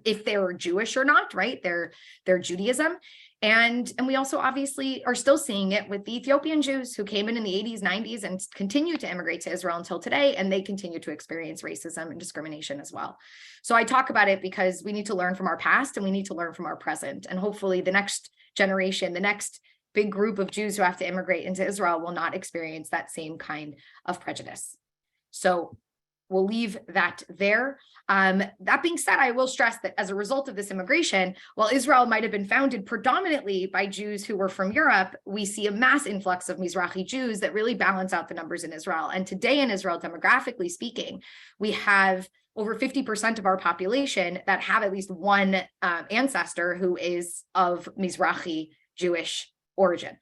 if they were Jewish or not, right? Their Judaism. And we also obviously are still seeing it with the Ethiopian Jews who came in the 80s, 90s, and continue to immigrate to Israel until today, and they continue to experience racism and discrimination as well. So I talk about it because we need to learn from our past and we need to learn from our present. And hopefully the next generation, the next big group of Jews who have to immigrate into Israel will not experience that same kind of prejudice. So we'll leave that there. That being said, I will stress that as a result of this immigration, while Israel might have been founded predominantly by Jews who were from Europe, we see a mass influx of Mizrahi Jews that really balance out the numbers in Israel. And today in Israel, demographically speaking, we have over 50% of our population that have at least one ancestor who is of Mizrahi Jewish origin.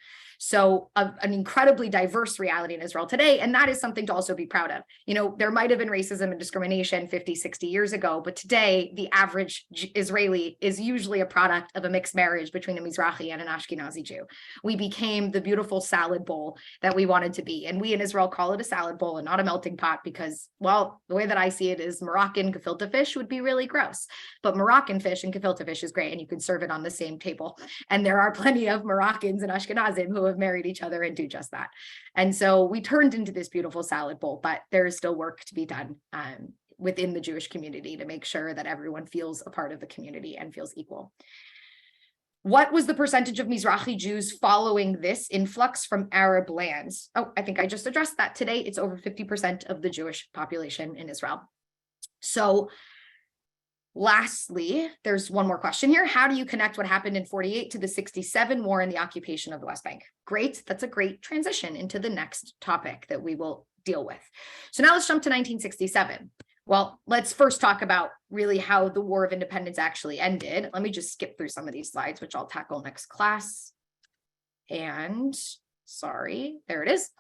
So an incredibly diverse reality in Israel today. And that is something to also be proud of. There might have been racism and discrimination 50, 60 years ago, but today the average Israeli is usually a product of a mixed marriage between a Mizrahi and an Ashkenazi Jew. We became the beautiful salad bowl that we wanted to be. And we in Israel call it a salad bowl and not a melting pot because, well, the way that I see it is Moroccan gefilte fish would be really gross, but Moroccan fish and gefilte fish is great. And you can serve it on the same table. And there are plenty of Moroccans and Ashkenazim who have married each other and do just that. And so we turned into this beautiful salad bowl, but there is still work to be done within the Jewish community to make sure that everyone feels a part of the community and feels equal. What was the percentage of Mizrahi Jews following this influx from Arab lands? Oh, I think I just addressed that today. It's over 50% of the Jewish population in Israel. So lastly, there's one more question here. How do you connect what happened in 48 to the 67 war and the occupation of the West Bank? Great. That's a great transition into the next topic that we will deal with. So now let's jump to 1967. Well, let's first talk about really how the War of Independence actually ended. Let me just skip through some of these slides, which I'll tackle next class. And sorry, there it is.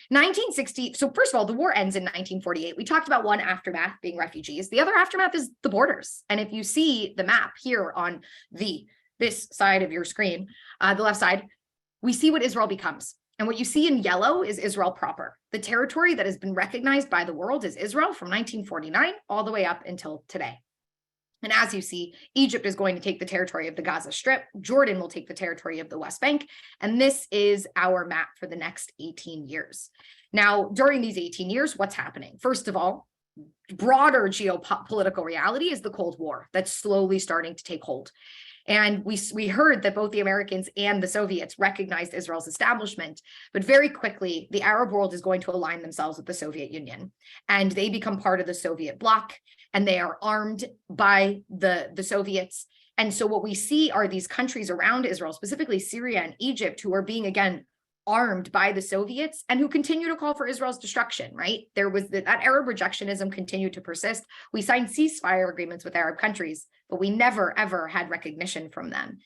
1960. So first of all, the war ends in 1948. We talked about one aftermath being refugees. The other aftermath is the borders. And if you see the map here on this side of your screen, the left side, we see what Israel becomes. And what you see in yellow is Israel proper. The territory that has been recognized by the world is Israel from 1949 all the way up until today. And as you see, Egypt is going to take the territory of the Gaza Strip. Jordan will take the territory of the West Bank. And this is our map for the next 18 years. Now, during these 18 years, what's happening? First of all, broader geopolitical reality is the Cold War that's slowly starting to take hold. And we heard that both the Americans and the Soviets recognized Israel's establishment, but very quickly, the Arab world is going to align themselves with the Soviet Union, and they become part of the Soviet bloc, and they are armed by the Soviets. And so what we see are these countries around Israel, specifically Syria and Egypt, who are being, again, armed by the Soviets and who continue to call for Israel's destruction, right? There was that Arab rejectionism continued to persist. We signed ceasefire agreements with Arab countries, but we never, ever had recognition from them.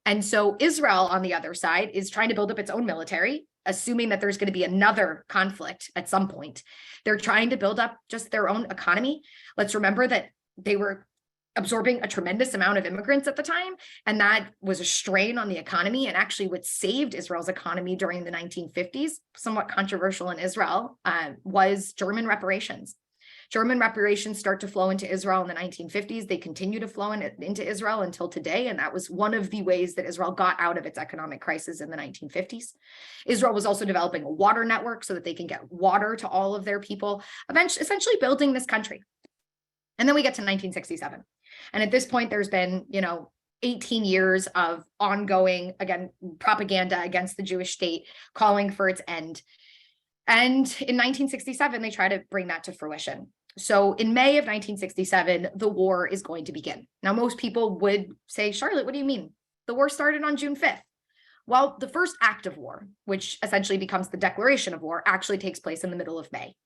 And so Israel, on the other side, is trying to build up its own military, assuming that there's going to be another conflict at some point. They're trying to build up just their own economy. Let's remember that they were absorbing a tremendous amount of immigrants at the time, and that was a strain on the economy. And actually what saved Israel's economy during the 1950s, somewhat controversial in Israel, was German reparations. German reparations start to flow into Israel in the 1950s. They continue to flow into Israel until today, and that was one of the ways that Israel got out of its economic crisis in the 1950s. Israel was also developing a water network so that they can get water to all of their people, essentially building this country. And then we get to 1967. And at this point, there's been, 18 years of ongoing, again, propaganda against the Jewish state, calling for its end. And in 1967, they try to bring that to fruition. So in May of 1967, the war is going to begin. Now, most people would say, Charlotte, what do you mean? The war started on June 5th. Well, the first act of war, which essentially becomes the declaration of war, actually takes place in the middle of May.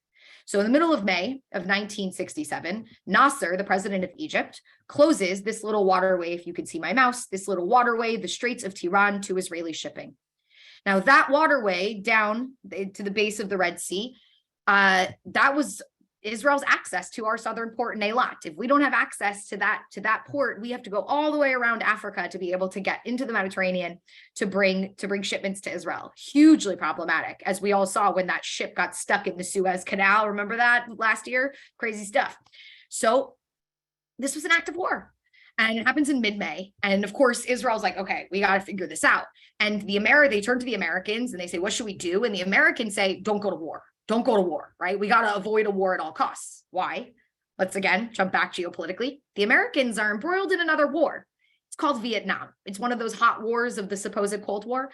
So in the middle of May of 1967, Nasser, the president of Egypt, closes this little waterway, if you can see my mouse, this little waterway, the Straits of Tiran, to Israeli shipping. Now that waterway down to the base of the Red Sea, that was Israel's access to our southern port in Eilat. If we don't have access to that port, we have to go all the way around Africa to be able to get into the Mediterranean to bring shipments to Israel. Hugely problematic, as we all saw when that ship got stuck in the Suez Canal. Remember that last year? Crazy stuff. So this was an act of war. And it happens in mid-May. And of course, Israel's like, okay, we got to figure this out. And they turn to the Americans and they say, what should we do? And the Americans say, don't go to war. Don't go to war, right? We got to avoid a war at all costs. Why? Let's again jump back geopolitically. The Americans are embroiled in another war. It's called Vietnam. It's one of those hot wars of the supposed Cold War.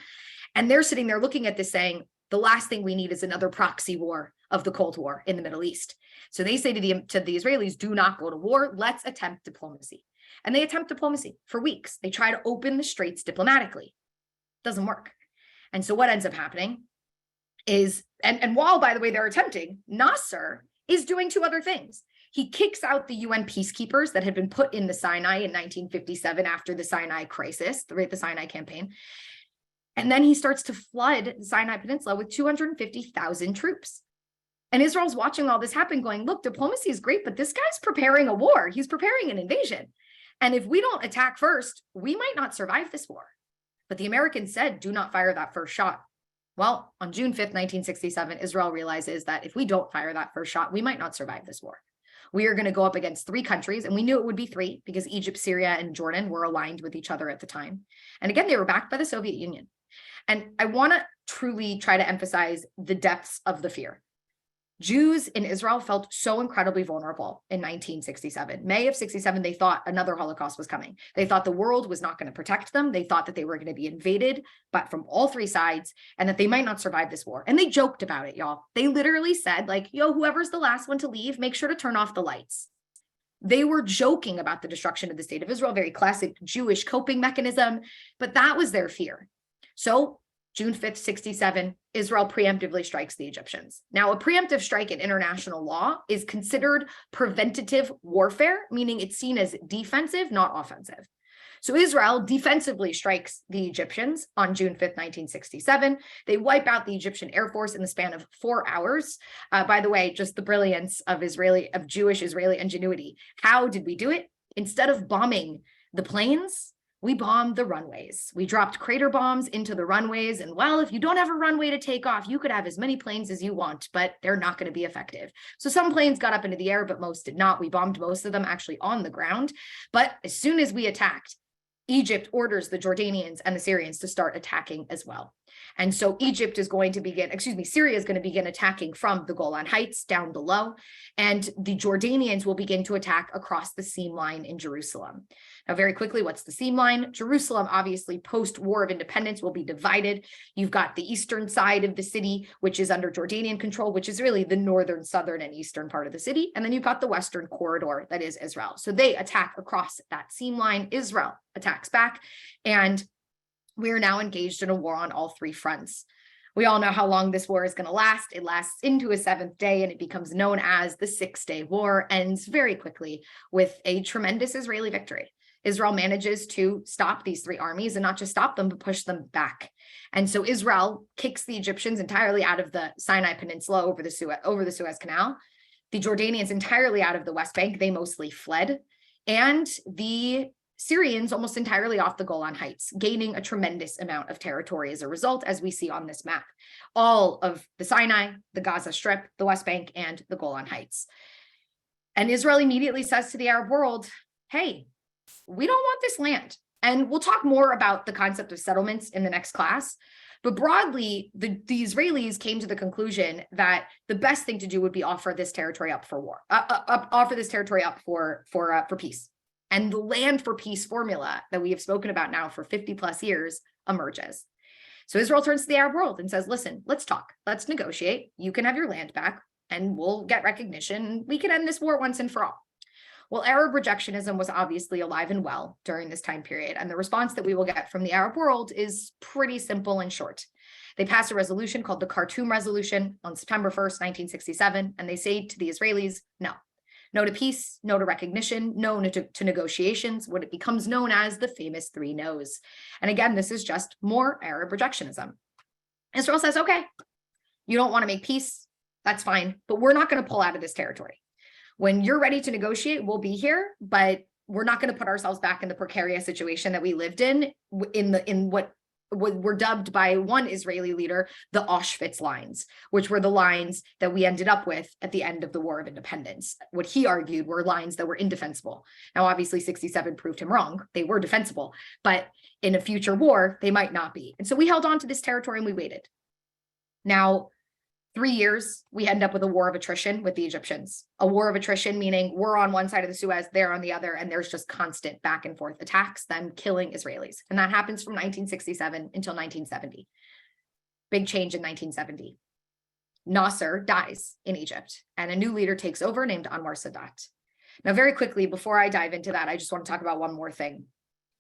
And they're sitting there looking at this saying, the last thing we need is another proxy war of the Cold War in the Middle East. So they say to the Israelis, do not go to war. Let's attempt diplomacy. And they attempt diplomacy for weeks. They try to open the straits diplomatically. Doesn't work. And so what ends up happening is, and while, by the way, they're attempting, Nasser is doing two other things. He kicks out the UN peacekeepers that had been put in the Sinai in 1957 after the Sinai crisis, the Sinai campaign. And then he starts to flood the Sinai Peninsula with 250,000 troops. And Israel's watching all this happen going, look, diplomacy is great, but this guy's preparing a war. He's preparing an invasion. And if we don't attack first, we might not survive this war. But the Americans said, do not fire that first shot. Well, on June 5th, 1967, Israel realizes that if we don't fire that first shot, we might not survive this war. We are going to go up against three countries, and we knew it would be three because Egypt, Syria, and Jordan were aligned with each other at the time. And again, they were backed by the Soviet Union. And I want to truly try to emphasize the depths of the fear. Jews in Israel felt so incredibly vulnerable in 1967. May of 67, they thought another Holocaust was coming. They thought the world was not going to protect them. They thought that they were going to be invaded, but from all three sides, and that they might not survive this war. And they joked about it, y'all. They literally said, like, yo, whoever's the last one to leave, make sure to turn off the lights. They were joking about the destruction of the state of Israel, very classic Jewish coping mechanism, but that was their fear. So June 5th, 67, Israel preemptively strikes the Egyptians. Now, a preemptive strike in international law is considered preventative warfare, meaning it's seen as defensive, not offensive. So Israel defensively strikes the Egyptians on June 5th, 1967. They wipe out the Egyptian Air Force in the span of 4 hours. By the way, just the brilliance of Jewish Israeli ingenuity. How did we do it? Instead of bombing the planes, we bombed the runways. We dropped crater bombs into the runways. And well, if you don't have a runway to take off, you could have as many planes as you want, but they're not going to be effective. So some planes got up into the air, but most did not. We bombed most of them actually on the ground. But as soon as we attacked, Egypt orders the Jordanians and the Syrians to start attacking as well. And so Syria is going to begin attacking from the Golan Heights down below, and the Jordanians will begin to attack across the seam line in Jerusalem. Now, very quickly, what's the seam line? Jerusalem, obviously, post-War of Independence will be divided. You've got the eastern side of the city, which is under Jordanian control, which is really the northern, southern, and eastern part of the city. And then you've got the western corridor, that is Israel. So they attack across that seam line. Israel attacks back, and we are now engaged in a war on all three fronts. We all know how long this war is going to last. It lasts into a seventh day, and it becomes known as the 6-Day War, ends very quickly with a tremendous Israeli victory. Israel manages to stop these three armies, and not just stop them, but push them back. And so Israel kicks the Egyptians entirely out of the Sinai Peninsula over the Suez Canal, the Jordanians entirely out of the West Bank. They mostly fled, and the Syrians almost entirely off the Golan Heights, gaining a tremendous amount of territory as a result, as we see on this map. All of the Sinai, the Gaza Strip, the West Bank, and the Golan Heights. And Israel immediately says to the Arab world, hey, we don't want this land. And we'll talk more about the concept of settlements in the next class. But broadly, the Israelis came to the conclusion that the best thing to do would be offer this territory up for war, offer this territory up for peace. And the land for peace formula that we have spoken about now for 50 plus years emerges. So Israel turns to the Arab world and says, listen, let's talk, let's negotiate. You can have your land back and we'll get recognition. We can end this war once and for all. Well, Arab rejectionism was obviously alive and well during this time period. And the response that we will get from the Arab world is pretty simple and short. They pass a resolution called the Khartoum Resolution on September 1st, 1967. And they say to the Israelis, no. No to peace, no to recognition, no to negotiations, what it becomes known as the famous 3 no's. And again, this is just more Arab rejectionism. Israel says, okay, you don't want to make peace, that's fine, but we're not going to pull out of this territory. When you're ready to negotiate, we'll be here, but we're not going to put ourselves back in the precarious situation that we lived in what were dubbed by one Israeli leader the Auschwitz lines, which were the lines that we ended up with at the end of the War of Independence. What he argued were lines that were indefensible. Now, obviously, 67 proved him wrong. They were defensible, but in a future war, they might not be. And so we held on to this territory and we waited. Now, 3 years, we end up with a war of attrition with the Egyptians. A war of attrition, meaning we're on one side of the Suez, they're on the other, and there's just constant back and forth attacks, them killing Israelis. And that happens from 1967 until 1970. Big change in 1970. Nasser dies in Egypt, and a new leader takes over named Anwar Sadat. Now, very quickly, before I dive into that, I just want to talk about one more thing,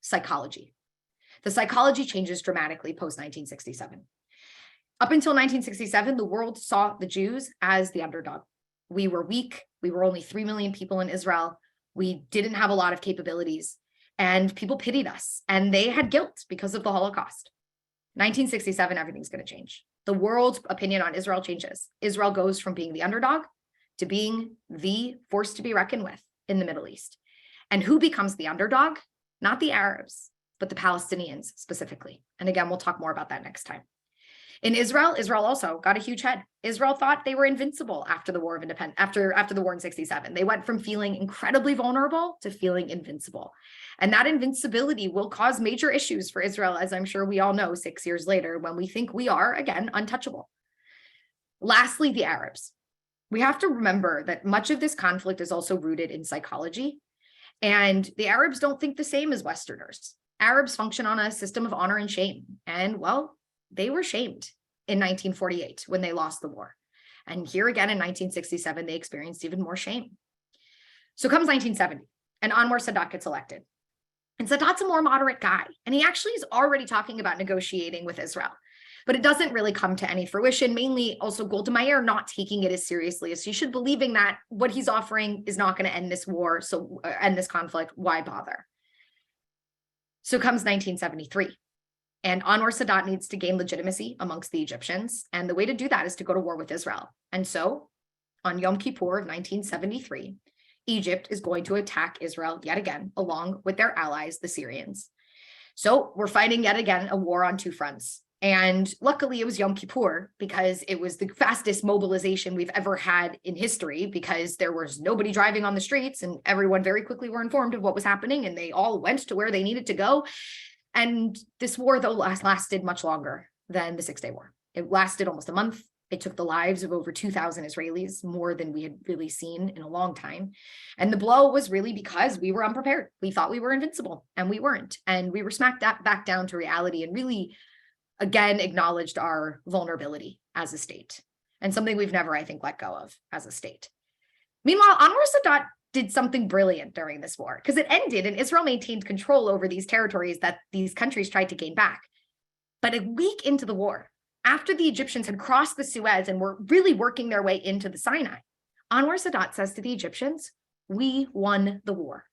psychology. The psychology changes dramatically post-1967. Up until 1967, the world saw the Jews as the underdog. We were weak. We were only 3 million people in Israel. We didn't have a lot of capabilities, and people pitied us, and they had guilt because of the Holocaust. 1967, everything's going to change. The world's opinion on Israel changes. Israel goes from being the underdog to being the force to be reckoned with in the Middle East. And who becomes the underdog? Not the Arabs, but the Palestinians specifically. And again, we'll talk more about that next time. In Israel, Israel also got a huge head. Israel thought they were invincible after the War of Independence, after the war in 67. They went from feeling incredibly vulnerable to feeling invincible. And that invincibility will cause major issues for Israel, as I'm sure we all know 6 years later, when we think we are, again, untouchable. Lastly, the Arabs. We have to remember that much of this conflict is also rooted in psychology. And the Arabs don't think the same as Westerners. Arabs function on a system of honor and shame. And well, they were shamed in 1948 when they lost the war. And here again in 1967, they experienced even more shame. So comes 1970, and Anwar Sadat gets elected. And Sadat's a more moderate guy, and he actually is already talking about negotiating with Israel. But it doesn't really come to any fruition, mainly also Golda Meir not taking it as seriously as she should, believing that what he's offering is not going to end this war, so end this conflict, why bother? So comes 1973. And Anwar Sadat needs to gain legitimacy amongst the Egyptians. And the way to do that is to go to war with Israel. And so on Yom Kippur of 1973, Egypt is going to attack Israel yet again, along with their allies, the Syrians. So we're fighting yet again a war on two fronts. And luckily it was Yom Kippur, because it was the fastest mobilization we've ever had in history, because there was nobody driving on the streets and everyone very quickly were informed of what was happening and they all went to where they needed to go. And this war, though, lasted much longer than the 6-day war. It lasted almost a month. It took the lives of over 2,000 Israelis, more than we had really seen in a long time. And the blow was really because we were unprepared. We thought we were invincible, and we weren't. And we were smacked back down to reality and really, again, acknowledged our vulnerability as a state, and something we've never, I think, let go of as a state. Meanwhile, Anwar Sadat did something brilliant during this war, because it ended and Israel maintained control over these territories that these countries tried to gain back. But a week into the war, after the Egyptians had crossed the Suez and were really working their way into the Sinai, Anwar Sadat says to the Egyptians, "We won the war."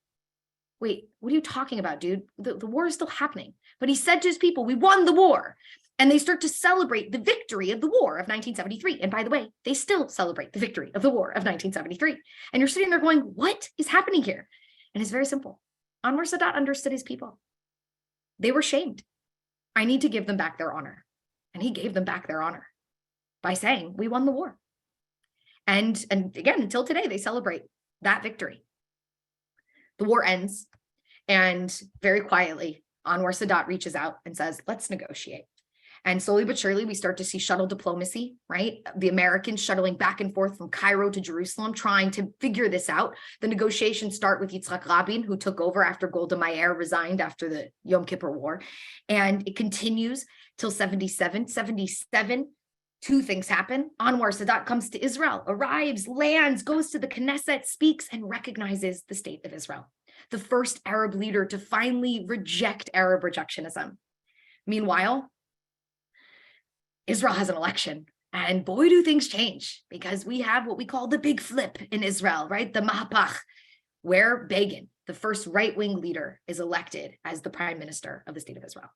Wait, what are you talking about, dude? The war is still happening. But he said to his people, "We won the war." And they start to celebrate the victory of the war of 1973. And by the way, they still celebrate the victory of the war of 1973. And you're sitting there going, what is happening here? And it's very simple. Anwar Sadat understood his people. They were shamed. I need to give them back their honor. And he gave them back their honor by saying, we won the war. And again, until today, they celebrate that victory. The war ends. And very quietly, Anwar Sadat reaches out and says, let's negotiate. And slowly but surely, we start to see shuttle diplomacy, right? The Americans shuttling back and forth from Cairo to Jerusalem, trying to figure this out. The negotiations start with Yitzhak Rabin, who took over after Golda Meir resigned after the Yom Kippur War. And it continues till 77. 77, two things happen. Anwar Sadat comes to Israel, arrives, lands, goes to the Knesset, speaks, and recognizes the state of Israel. The first Arab leader to finally reject Arab rejectionism. Meanwhile, Israel has an election, and boy, do things change, because we have what we call the big flip in Israel, right? The Mahapach, where Begin, the first right-wing leader, is elected as the prime minister of the state of Israel.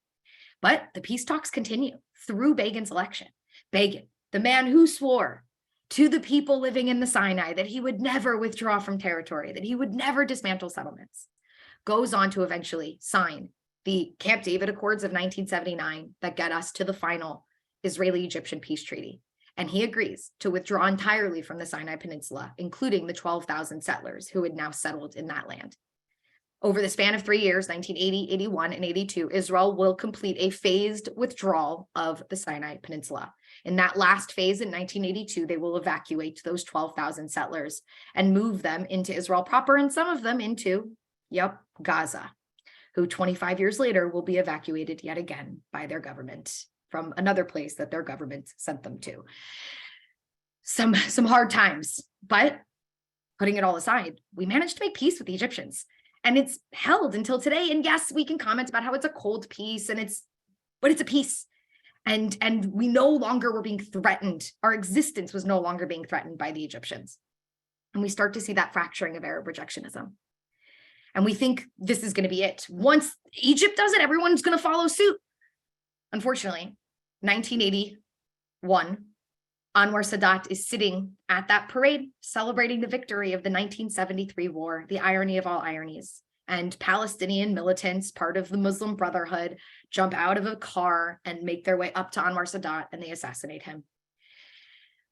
But the peace talks continue through Begin's election. Begin, the man who swore to the people living in the Sinai that he would never withdraw from territory, that he would never dismantle settlements, goes on to eventually sign the Camp David Accords of 1979 that get us to the final Israeli-Egyptian peace treaty. And he agrees to withdraw entirely from the Sinai Peninsula, including the 12,000 settlers who had now settled in that land. Over the span of 3 years, 1980, 81, and 82, Israel will complete a phased withdrawal of the Sinai Peninsula. In that last phase in 1982, they will evacuate those 12,000 settlers and move them into Israel proper, and some of them into, Gaza, who 25 years later will be evacuated yet again by their government from another place that their government sent them to. Some hard times, but putting it all aside, we managed to make peace with the Egyptians, and it's held until today. And yes, we can comment about how it's a cold peace, but it's a peace. And we no longer were being threatened. Our existence was no longer being threatened by the Egyptians. And we start to see that fracturing of Arab rejectionism. And we think this is going to be it. Once Egypt does it, everyone's going to follow suit. Unfortunately, 1981, Anwar Sadat is sitting at that parade celebrating the victory of the 1973 war, the irony of all ironies. And Palestinian militants, part of the Muslim Brotherhood, jump out of a car and make their way up to Anwar Sadat, and they assassinate him.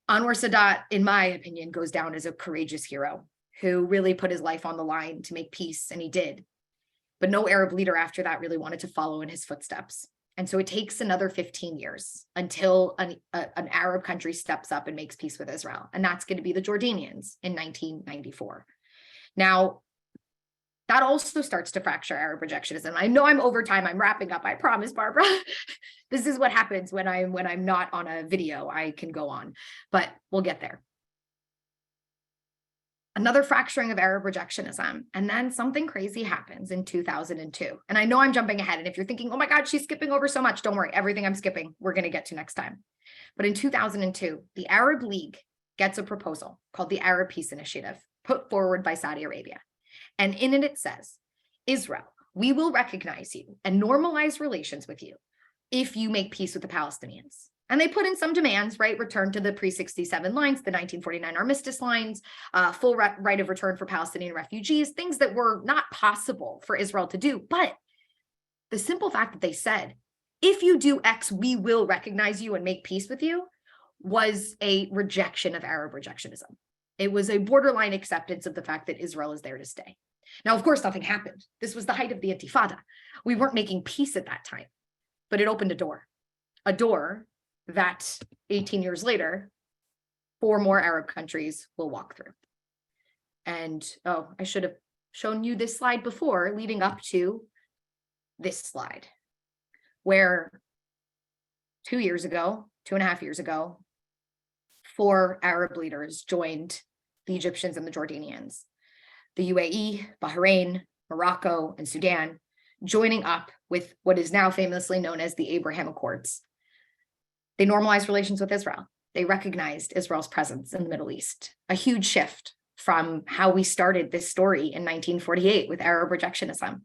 Anwar Sadat, in my opinion, goes down as a courageous hero who really put his life on the line to make peace, and he did. But no Arab leader after that really wanted to follow in his footsteps. And so it takes another 15 years until an Arab country steps up and makes peace with Israel. And that's going to be the Jordanians in 1994. Now, that also starts to fracture Arab rejectionism. I know I'm over time. I'm wrapping up. I promise, Barbara. This is what happens when I'm not on a video. I can go on, but we'll get there. Another fracturing of Arab rejectionism. And then something crazy happens in 2002. And I know I'm jumping ahead. And if you're thinking, oh my God, she's skipping over so much, don't worry. Everything I'm skipping, we're going to get to next time. But in 2002, the Arab League gets a proposal called the Arab Peace Initiative, put forward by Saudi Arabia. And in it, it says, Israel, we will recognize you and normalize relations with you if you make peace with the Palestinians. And they put in some demands, right? Return to the pre-67 lines, the 1949 armistice lines, full right of return for Palestinian refugees, things that were not possible for Israel to do. But the simple fact that they said, if you do X, we will recognize you and make peace with you, was a rejection of Arab rejectionism. It was a borderline acceptance of the fact that Israel is there to stay. Now, of course, nothing happened. This was the height of the Intifada. We weren't making peace at that time, but it opened a door that 18 years later, 4 more Arab countries will walk through. And, oh, I should have shown you this slide before, leading up to this slide, where 2.5 years ago, 4 Arab leaders joined the Egyptians and the Jordanians, the UAE, Bahrain, Morocco, and Sudan, joining up with what is now famously known as the Abraham Accords. They normalized relations with Israel. They recognized Israel's presence in the Middle East, a huge shift from how we started this story in 1948 with Arab rejectionism.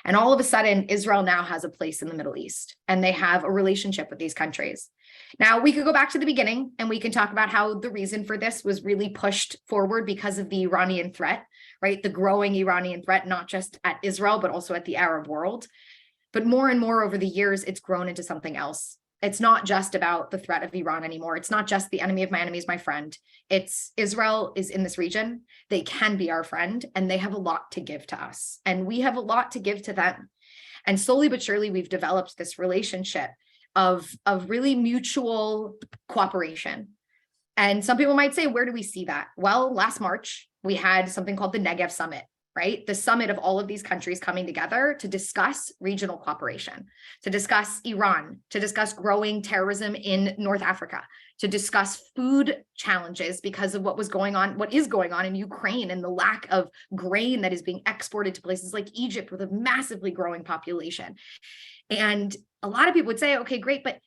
And all of a sudden, Israel now has a place in the Middle East, and they have a relationship with these countries. Now, we could go back to the beginning, and we can talk about how the reason for this was really pushed forward because of the Iranian threat, right? The growing Iranian threat, not just at Israel, but also at the Arab world. But more and more over the years, it's grown into something else. It's not just about the threat of Iran anymore. It's not just the enemy of my enemy is my friend. It's Israel is in this region. They can be our friend, and they have a lot to give to us. And we have a lot to give to them. And slowly but surely, we've developed this relationship of really mutual cooperation. And some people might say, where do we see that? Well, last March, we had something called the Negev Summit, right? The summit of all of these countries coming together to discuss regional cooperation, to discuss Iran, to discuss growing terrorism in North Africa, to discuss food challenges because of what is going on in Ukraine and the lack of grain that is being exported to places like Egypt with a massively growing population. And a lot of people would say, okay, great, but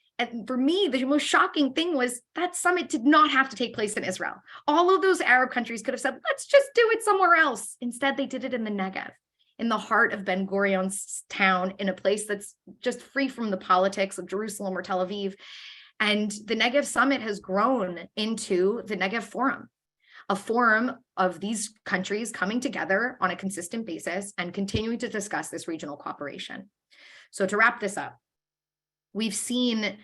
for me, the most shocking thing was that summit did not have to take place in Israel. All of those Arab countries could have said, let's just do it somewhere else. Instead, they did it in the Negev, in the heart of Ben Gurion's town, in a place that's just free from the politics of Jerusalem or Tel Aviv. And the Negev Summit has grown into the Negev Forum, a forum of these countries coming together on a consistent basis and continuing to discuss this regional cooperation. So to wrap this up, we've seen,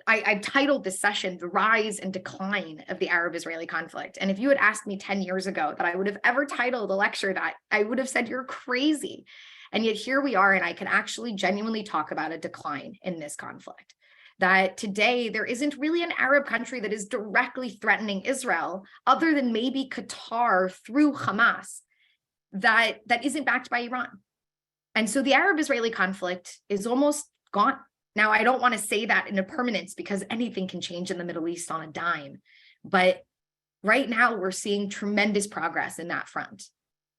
I've titled this session, The Rise and Decline of the Arab-Israeli Conflict. And if you had asked me 10 years ago that I would have ever titled a lecture that, I would have said, you're crazy. And yet here we are, and I can actually genuinely talk about a decline in this conflict. That today there isn't really an Arab country that is directly threatening Israel, other than maybe Qatar through Hamas, that isn't backed by Iran. And so the Arab-Israeli conflict is almost gone. Now, I don't want to say that in a permanence because anything can change in the Middle East on a dime. But right now, we're seeing tremendous progress in that front.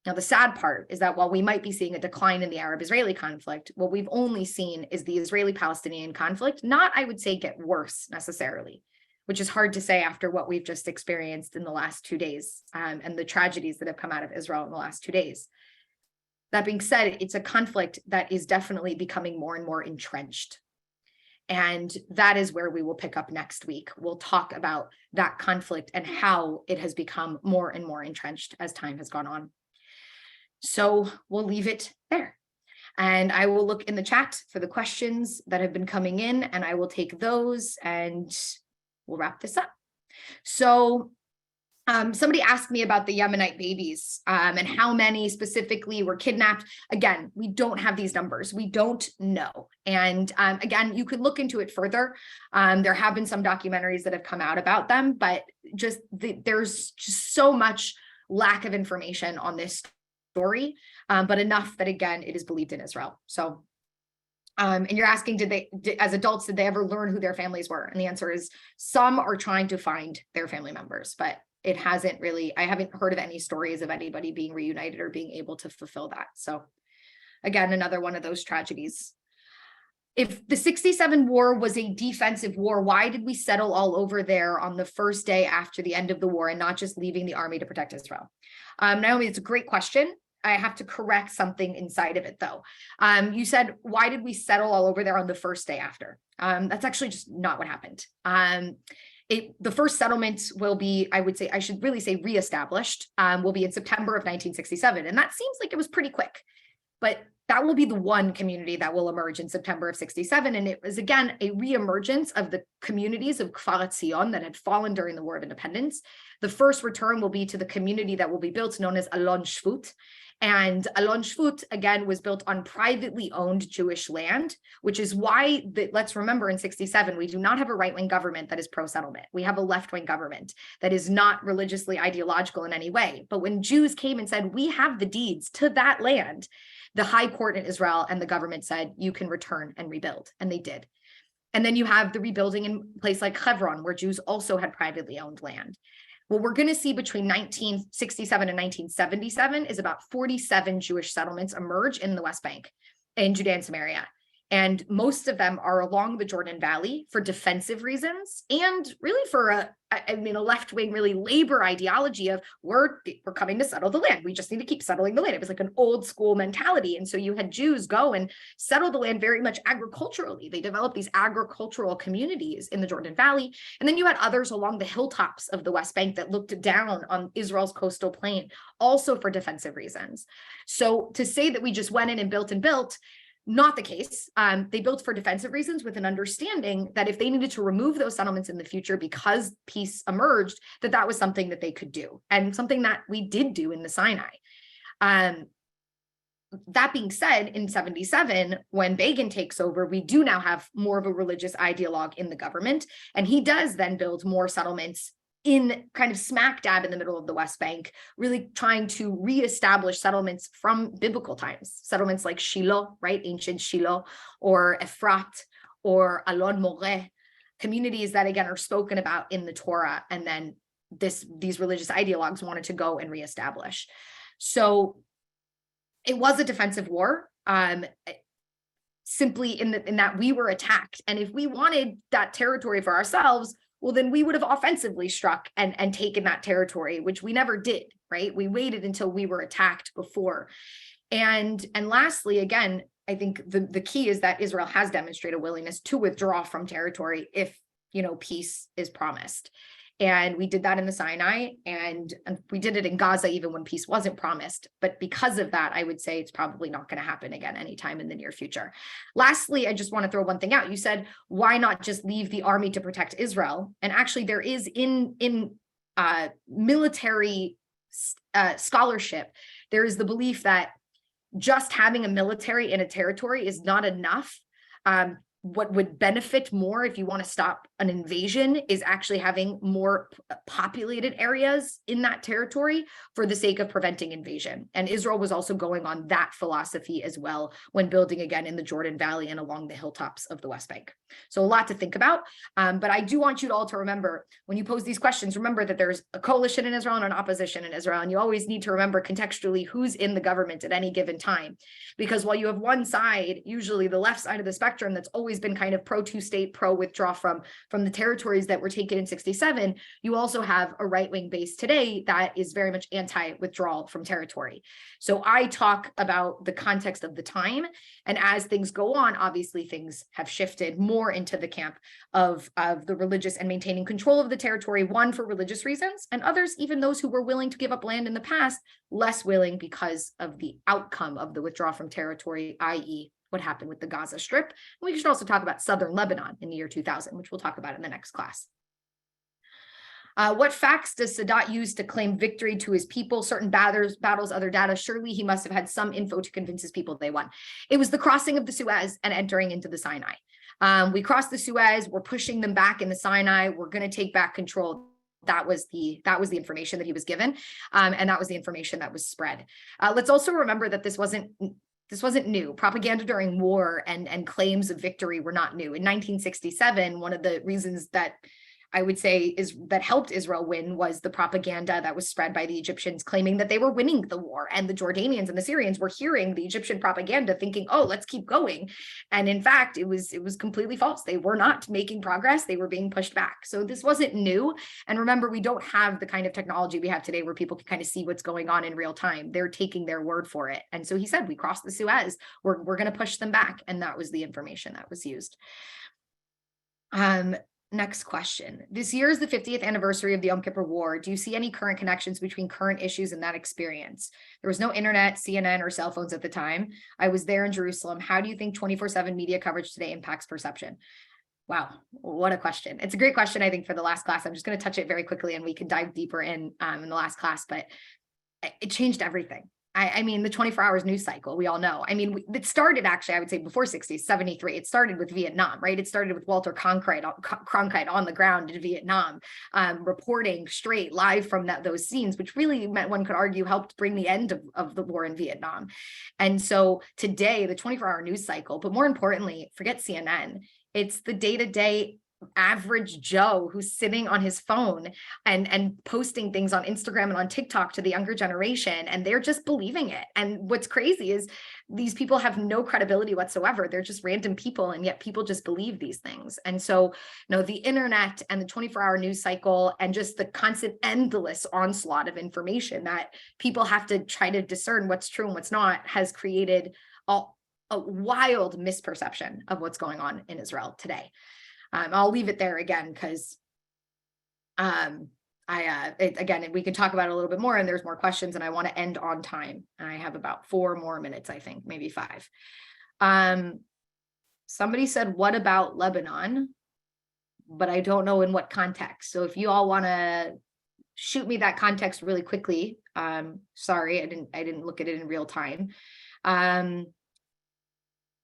Now, the sad part is that while we might be seeing a decline in the Arab-Israeli conflict, what we've only seen is the Israeli-Palestinian conflict not, I would say, get worse necessarily, which is hard to say after what we've just experienced in the last 2 days and the tragedies that have come out of Israel in the last 2 days. That being said, it's a conflict that is definitely becoming more and more entrenched. And that is where we will pick up next week. We'll talk about that conflict and how it has become more and more entrenched as time has gone on. So we'll leave it there. And I will look in the chat for the questions that have been coming in, and I will take those and we'll wrap this up. So somebody asked me about the Yemenite babies and how many specifically were kidnapped. Again, we don't have these numbers. We don't know. And again, you could look into it further. There have been some documentaries that have come out about them, but there's just so much lack of information on this story, but enough that, again, it is believed in Israel. So, and you're asking, as adults, did they ever learn who their families were? And the answer is some are trying to find their family members, but it hasn't really, I haven't heard of any stories of anybody being reunited or being able to fulfill that. So again, another one of those tragedies. If the 67 war was a defensive war, why did we settle all over there on the first day after the end of the war and not just leaving the army to protect Israel? Naomi, it's a great question. I have to correct something inside of it, though. You said, why did we settle all over there on the first day after? That's actually just not what happened. The first settlement will be, I should really say reestablished, will be in September of 1967. And that seems like it was pretty quick, but that will be the one community that will emerge in September of 67. And it was, again, a reemergence of the communities of Kfar Etzion that had fallen during the War of Independence. The first return will be to the community that will be built, known as Alon Shvut. And Alon Shvut, again, was built on privately owned Jewish land, which is why, let's remember, in 67, we do not have a right-wing government that is pro-settlement. We have a left-wing government that is not religiously ideological in any way. But when Jews came and said, we have the deeds to that land, the high court in Israel and the government said, you can return and rebuild. And they did. And then you have the rebuilding in a place like Hebron, where Jews also had privately owned land. What we're going to see between 1967 and 1977 is about 47 Jewish settlements emerge in the West Bank, in Judea and Samaria. And most of them are along the Jordan Valley for defensive reasons and really for a left-wing, really labor ideology of we're coming to settle the land. We just need to keep settling the land. It was like an old school mentality. And so you had Jews go and settle the land very much agriculturally. They developed these agricultural communities in the Jordan Valley. And then you had others along the hilltops of the West Bank that looked down on Israel's coastal plain, also for defensive reasons. So to say that we just went in and built, not the case. They built for defensive reasons with an understanding that if they needed to remove those settlements in the future because peace emerged, that was something that they could do, and something that we did do in the Sinai. That being said, in 77, when Begin takes over, we do now have more of a religious ideologue in the government, and he does then build more settlements in kind of smack dab in the middle of the West Bank, really trying to reestablish settlements from biblical times, settlements like Shiloh, right? Ancient Shiloh, or Efrat, or Alon Moreh, communities that, again, are spoken about in the Torah. And then these religious ideologues wanted to go and reestablish. So it was a defensive war, simply in that we were attacked. And if we wanted that territory for ourselves, well, then we would have offensively struck and taken that territory, which we never did, right? We waited until we were attacked before. And lastly, again, I think the key is that Israel has demonstrated a willingness to withdraw from territory if, peace is promised. And we did that in the Sinai, and we did it in Gaza even when peace wasn't promised. But because of that, I would say it's probably not going to happen again anytime in the near future. Lastly, I just want to throw one thing out. You said, why not just leave the army to protect Israel? And actually, there is in military scholarship, there is the belief that just having a military in a territory is not enough. What would benefit more if you want to stop an invasion is actually having more populated areas in that territory for the sake of preventing invasion. And Israel was also going on that philosophy as well when building again in the Jordan Valley and along the hilltops of the West Bank. So a lot to think about. But I do want you all to remember, when you pose these questions, remember that there's a coalition in Israel and an opposition in Israel. And you always need to remember contextually who's in the government at any given time. Because while you have one side, usually the left side of the spectrum, that's always been kind of pro-two-state, pro-withdraw from the territories that were taken in 67, you also have a right-wing base today that is very much anti-withdrawal from territory. So I talk about the context of the time, and as things go on, obviously things have shifted more into the camp of the religious and maintaining control of the territory, one for religious reasons, and others, even those who were willing to give up land in the past, less willing because of the outcome of the withdrawal from territory, i.e. what happened with the Gaza Strip. And we should also talk about southern Lebanon in the year 2000, which we'll talk about in the next class. What facts does Sadat use to claim victory to his people? Certain battles, other data. Surely he must have had some info to convince his people they won. It was the crossing of the Suez and entering into the Sinai. We crossed the Suez. We're pushing them back in the Sinai. We're going to take back control. That was the information that he was given, and that was the information that was spread. Let's also remember that this wasn't new. Propaganda during war and claims of victory were not new. In 1967, one of the reasons that I would say that helped Israel win was the propaganda that was spread by the Egyptians claiming that they were winning the war, and the Jordanians and the Syrians were hearing the Egyptian propaganda thinking, oh, let's keep going. And in fact, it was completely false. They were not making progress. They were being pushed back. So this wasn't new. And remember, we don't have the kind of technology we have today where people can kind of see what's going on in real time. They're taking their word for it. And so he said, we crossed the Suez. We're going to push them back. And that was the information that was used. Next question. This year is the 50th anniversary of the Yom Kippur War. Do you see any current connections between current issues and that experience? There was no internet, CNN, or cell phones at the time. I was there in Jerusalem. How do you think 24/7 media coverage today impacts perception? Wow, what a question. It's a great question, I think, for the last class. I'm just going to touch it very quickly and we can dive deeper in the last class, but it changed everything. I mean, the 24 hours news cycle, we all know. I mean, it started actually, I would say before 73. It started with Vietnam, right? It started with Walter Cronkite on the ground in Vietnam, reporting straight live from those scenes, which really meant, one could argue, helped bring the end of the war in Vietnam. And so today, the 24-hour news cycle, but more importantly, forget CNN, it's the day-to-day average Joe who's sitting on his phone and posting things on Instagram and on TikTok to the younger generation, and they're just believing it. And what's crazy is these people have no credibility whatsoever. They're just random people, and yet people just believe these things. And so, the internet and the 24-hour news cycle and just the constant endless onslaught of information that people have to try to discern what's true and what's not has created a wild misperception of what's going on in Israel today. I'll leave it there again because again, we can talk about it a little bit more, and there's more questions, and I want to end on time. I have about 4 more minutes, I think, maybe 5. Somebody said, what about Lebanon? But I don't know in what context. So if you all want to shoot me that context really quickly, sorry, I didn't look at it in real time.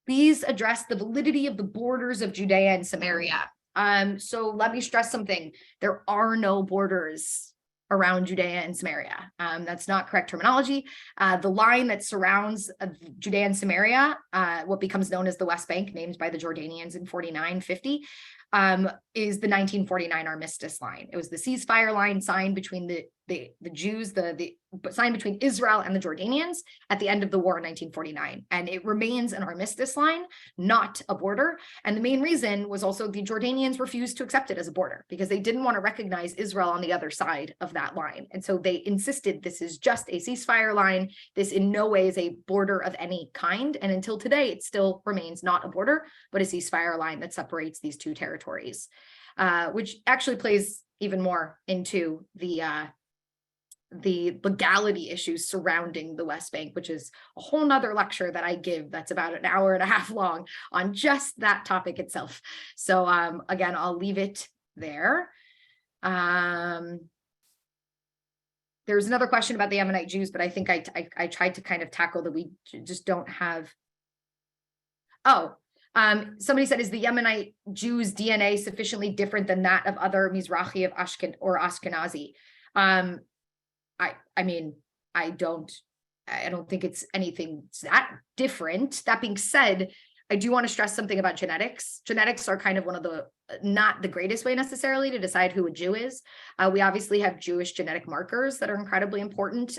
Please address the validity of the borders of Judea and Samaria. So let me stress something. There are no borders around Judea and Samaria. That's not correct terminology. The line that surrounds Judea and Samaria, what becomes known as the West Bank, named by the Jordanians in 49-50, is the 1949 armistice line. It was the ceasefire line signed between the Jews, signed between Israel and the Jordanians at the end of the war in 1949. And it remains an armistice line, not a border. And the main reason was also the Jordanians refused to accept it as a border because they didn't want to recognize Israel on the other side of that line. And so they insisted this is just a ceasefire line. This in no way is a border of any kind. And until today, it still remains not a border, but a ceasefire line that separates these two territories, which actually plays even more into the legality issues surrounding the West Bank, which is a whole nother lecture that I give that's about an hour and a half long on just that topic itself. So again, I'll leave it there. There's another question about the Ammonite Jews, but I think I tried to kind of tackle that we just don't have. Somebody said, is the Yemenite Jews' DNA sufficiently different than that of other Mizrahi or Ashkenazi? I mean, I don't think it's anything that different. That being said, I do want to stress something about genetics. Genetics are kind of one of not the greatest way necessarily to decide who a Jew is. We obviously have Jewish genetic markers that are incredibly important.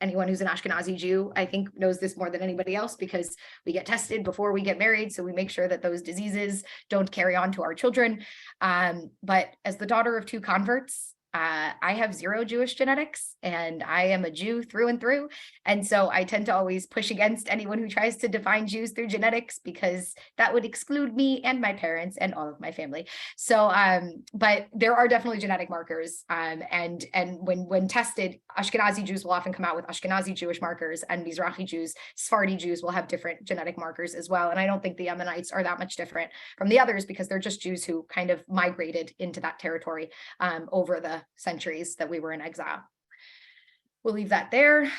Anyone who's an Ashkenazi Jew, I think, knows this more than anybody else because we get tested before we get married. So we make sure that those diseases don't carry on to our children. But as the daughter of 2 converts, I have zero Jewish genetics, and I am a Jew through and through. And so I tend to always push against anyone who tries to define Jews through genetics, because that would exclude me and my parents and all of my family. So, but there are definitely genetic markers. And when tested, Ashkenazi Jews will often come out with Ashkenazi Jewish markers, and Mizrahi Jews, Sephardi Jews will have different genetic markers as well. And I don't think the Yemenites are that much different from the others, because they're just Jews who kind of migrated into that territory over the centuries that we were in exile. We'll leave that there.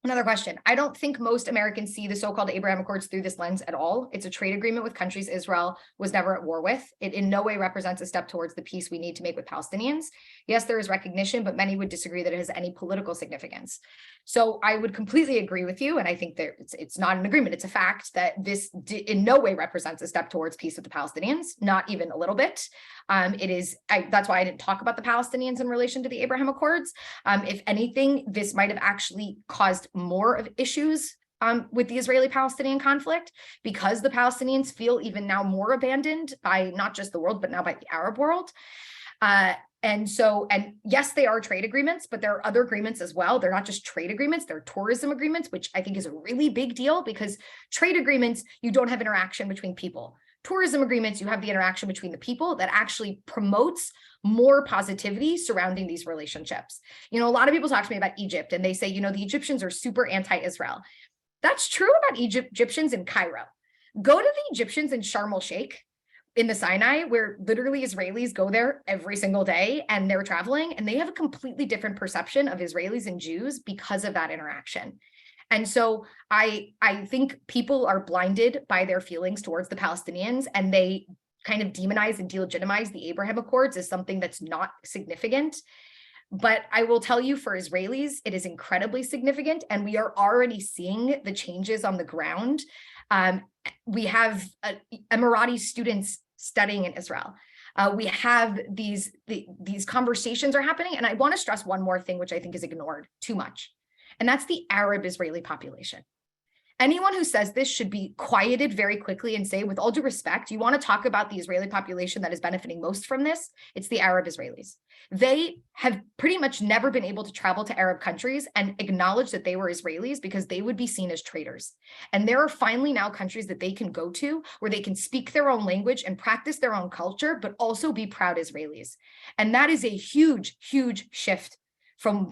Another question. I don't think most Americans see the so-called Abraham Accords through this lens at all. It's a trade agreement with countries Israel was never at war with. It in no way represents a step towards the peace we need to make with Palestinians. Yes, there is recognition, but many would disagree that it has any political significance. So I would completely agree with you. And I think that it's not an agreement. It's a fact that this in no way represents a step towards peace with the Palestinians, not even a little bit. That's why I didn't talk about the Palestinians in relation to the Abraham Accords. If anything, this might have actually caused more of issues with the Israeli-Palestinian conflict, because the Palestinians feel even now more abandoned by not just the world, but now by the Arab world. And yes, they are trade agreements, but there are other agreements as well. They're not just trade agreements, they're tourism agreements, which I think is a really big deal, because trade agreements, you don't have interaction between people. Tourism agreements, you have the interaction between the people that actually promotes more positivity surrounding these relationships. You know, a lot of people talk to me about Egypt, and they say, you know, the Egyptians are super anti-Israel. That's true about Egyptians in Cairo. Go to the Egyptians in Sharm el-Sheikh in the Sinai, where literally Israelis go there every single day and they're traveling, and they have a completely different perception of Israelis and Jews because of that interaction. And so I think people are blinded by their feelings towards the Palestinians, and they kind of demonize and delegitimize the Abraham Accords as something that's not significant. But I will tell you, for Israelis, it is incredibly significant, and we are already seeing the changes on the ground. We have Emirati students studying in Israel. We have these conversations are happening. And I want to stress one more thing, which I think is ignored too much. And that's the Arab Israeli population. Anyone who says this should be quieted very quickly and say, with all due respect, you want to talk about the Israeli population that is benefiting most from this? It's the Arab Israelis. They have pretty much never been able to travel to Arab countries and acknowledge that they were Israelis, because they would be seen as traitors. And there are finally now countries that they can go to where they can speak their own language and practice their own culture, but also be proud Israelis. And that is a huge, huge shift from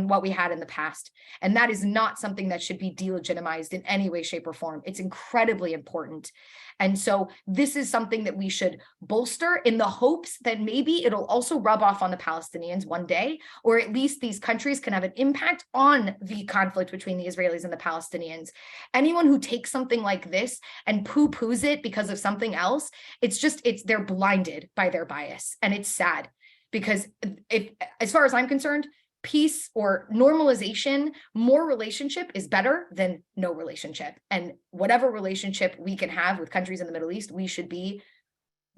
what we had in the past. And that is not something that should be delegitimized in any way, shape, or form. It's incredibly important. And so this is something that we should bolster, in the hopes that maybe it'll also rub off on the Palestinians one day, or at least these countries can have an impact on the conflict between the Israelis and the Palestinians. Anyone who takes something like this and poo-poos it because of something else, they're blinded by their bias. And it's sad, because as far as I'm concerned, peace or normalization, more relationship is better than no relationship. And whatever relationship we can have with countries in the Middle East, we should be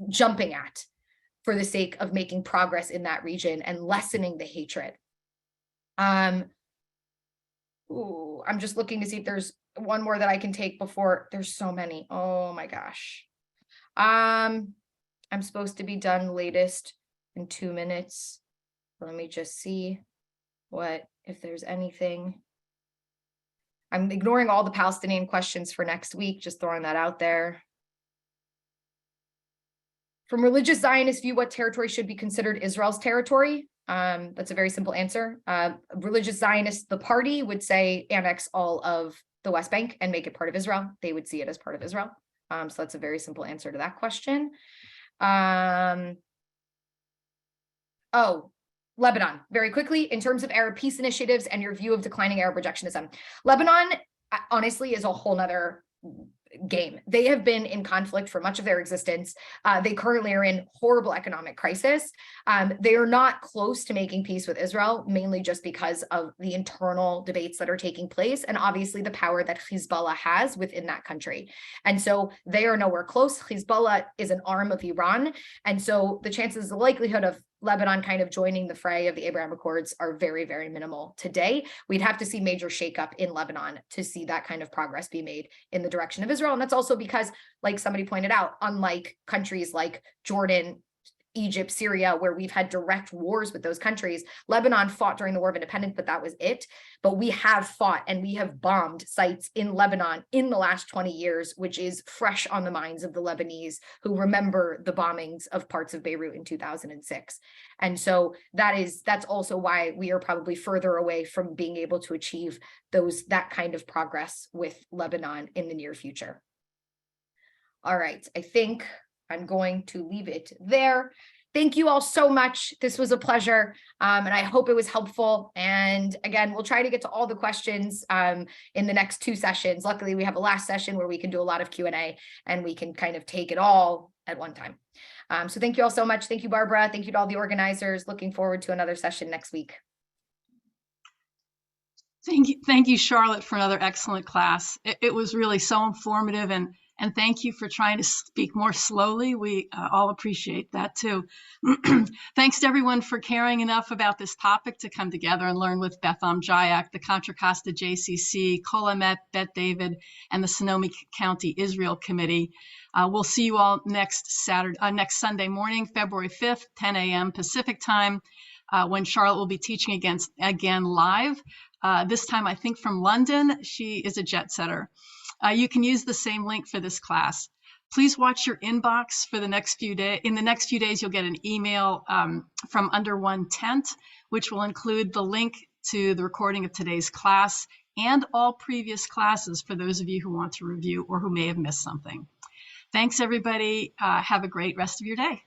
jumping at for the sake of making progress in that region and lessening the hatred. I'm just looking to see if there's one more that I can take before. There's so many. Oh my gosh. I'm supposed to be done latest in 2 minutes. Let me just see if there's anything. I'm ignoring all the Palestinian questions for next week, just throwing that out there. From religious Zionist view, what territory should be considered Israel's territory? That's a very simple answer. Religious Zionists, the party, would say annex all of the West Bank and make it part of Israel. They would see it as part of Israel. So that's a very simple answer to that question. Lebanon, very quickly, in terms of Arab peace initiatives and your view of declining Arab rejectionism. Lebanon, honestly, is a whole nother game. They have been in conflict for much of their existence. They currently are in horrible economic crisis. They are not close to making peace with Israel, mainly just because of the internal debates that are taking place, and obviously the power that Hezbollah has within that country. And so they are nowhere close. Hezbollah is an arm of Iran. And so the likelihood of Lebanon kind of joining the fray of the Abraham Accords are very, very minimal today. We'd have to see major shakeup in Lebanon to see that kind of progress be made in the direction of Israel. And that's also because, like somebody pointed out, unlike countries like Jordan, Egypt, Syria, where we've had direct wars with those countries. Lebanon fought during the War of Independence, but that was it. But we have fought and we have bombed sites in Lebanon in the last 20 years, which is fresh on the minds of the Lebanese who remember the bombings of parts of Beirut in 2006. And so that's also why we are probably further away from being able to achieve that kind of progress with Lebanon in the near future. All right, I think I'm going to leave it there. Thank you all so much. This was a pleasure, and I hope it was helpful. And again, we'll try to get to all the questions in the next 2 sessions. Luckily, we have a last session where we can do a lot of Q&A, and we can kind of take it all at one time. So thank you all so much. Thank you, Barbara. Thank you to all the organizers. Looking forward to another session next week. Thank you, Charlotte, for another excellent class. It was really so informative, and thank you for trying to speak more slowly. We all appreciate that too. Thanks to everyone for caring enough about this topic to come together and learn with Beth Jayak, the Contra Costa JCC, Kolamet, Bet David, and the Sonoma County Israel Committee. We'll see you all next Sunday morning, February 5th, 10 a.m. Pacific time, when Charlotte will be teaching again live. This time, I think from London. She is a jet setter. You can use the same link for this class. Please watch your inbox for the next few days. In the next few days, you'll get an email from Under One Tent, which will include the link to the recording of today's class and all previous classes for those of you who want to review or who may have missed something. Thanks, everybody. Have a great rest of your day.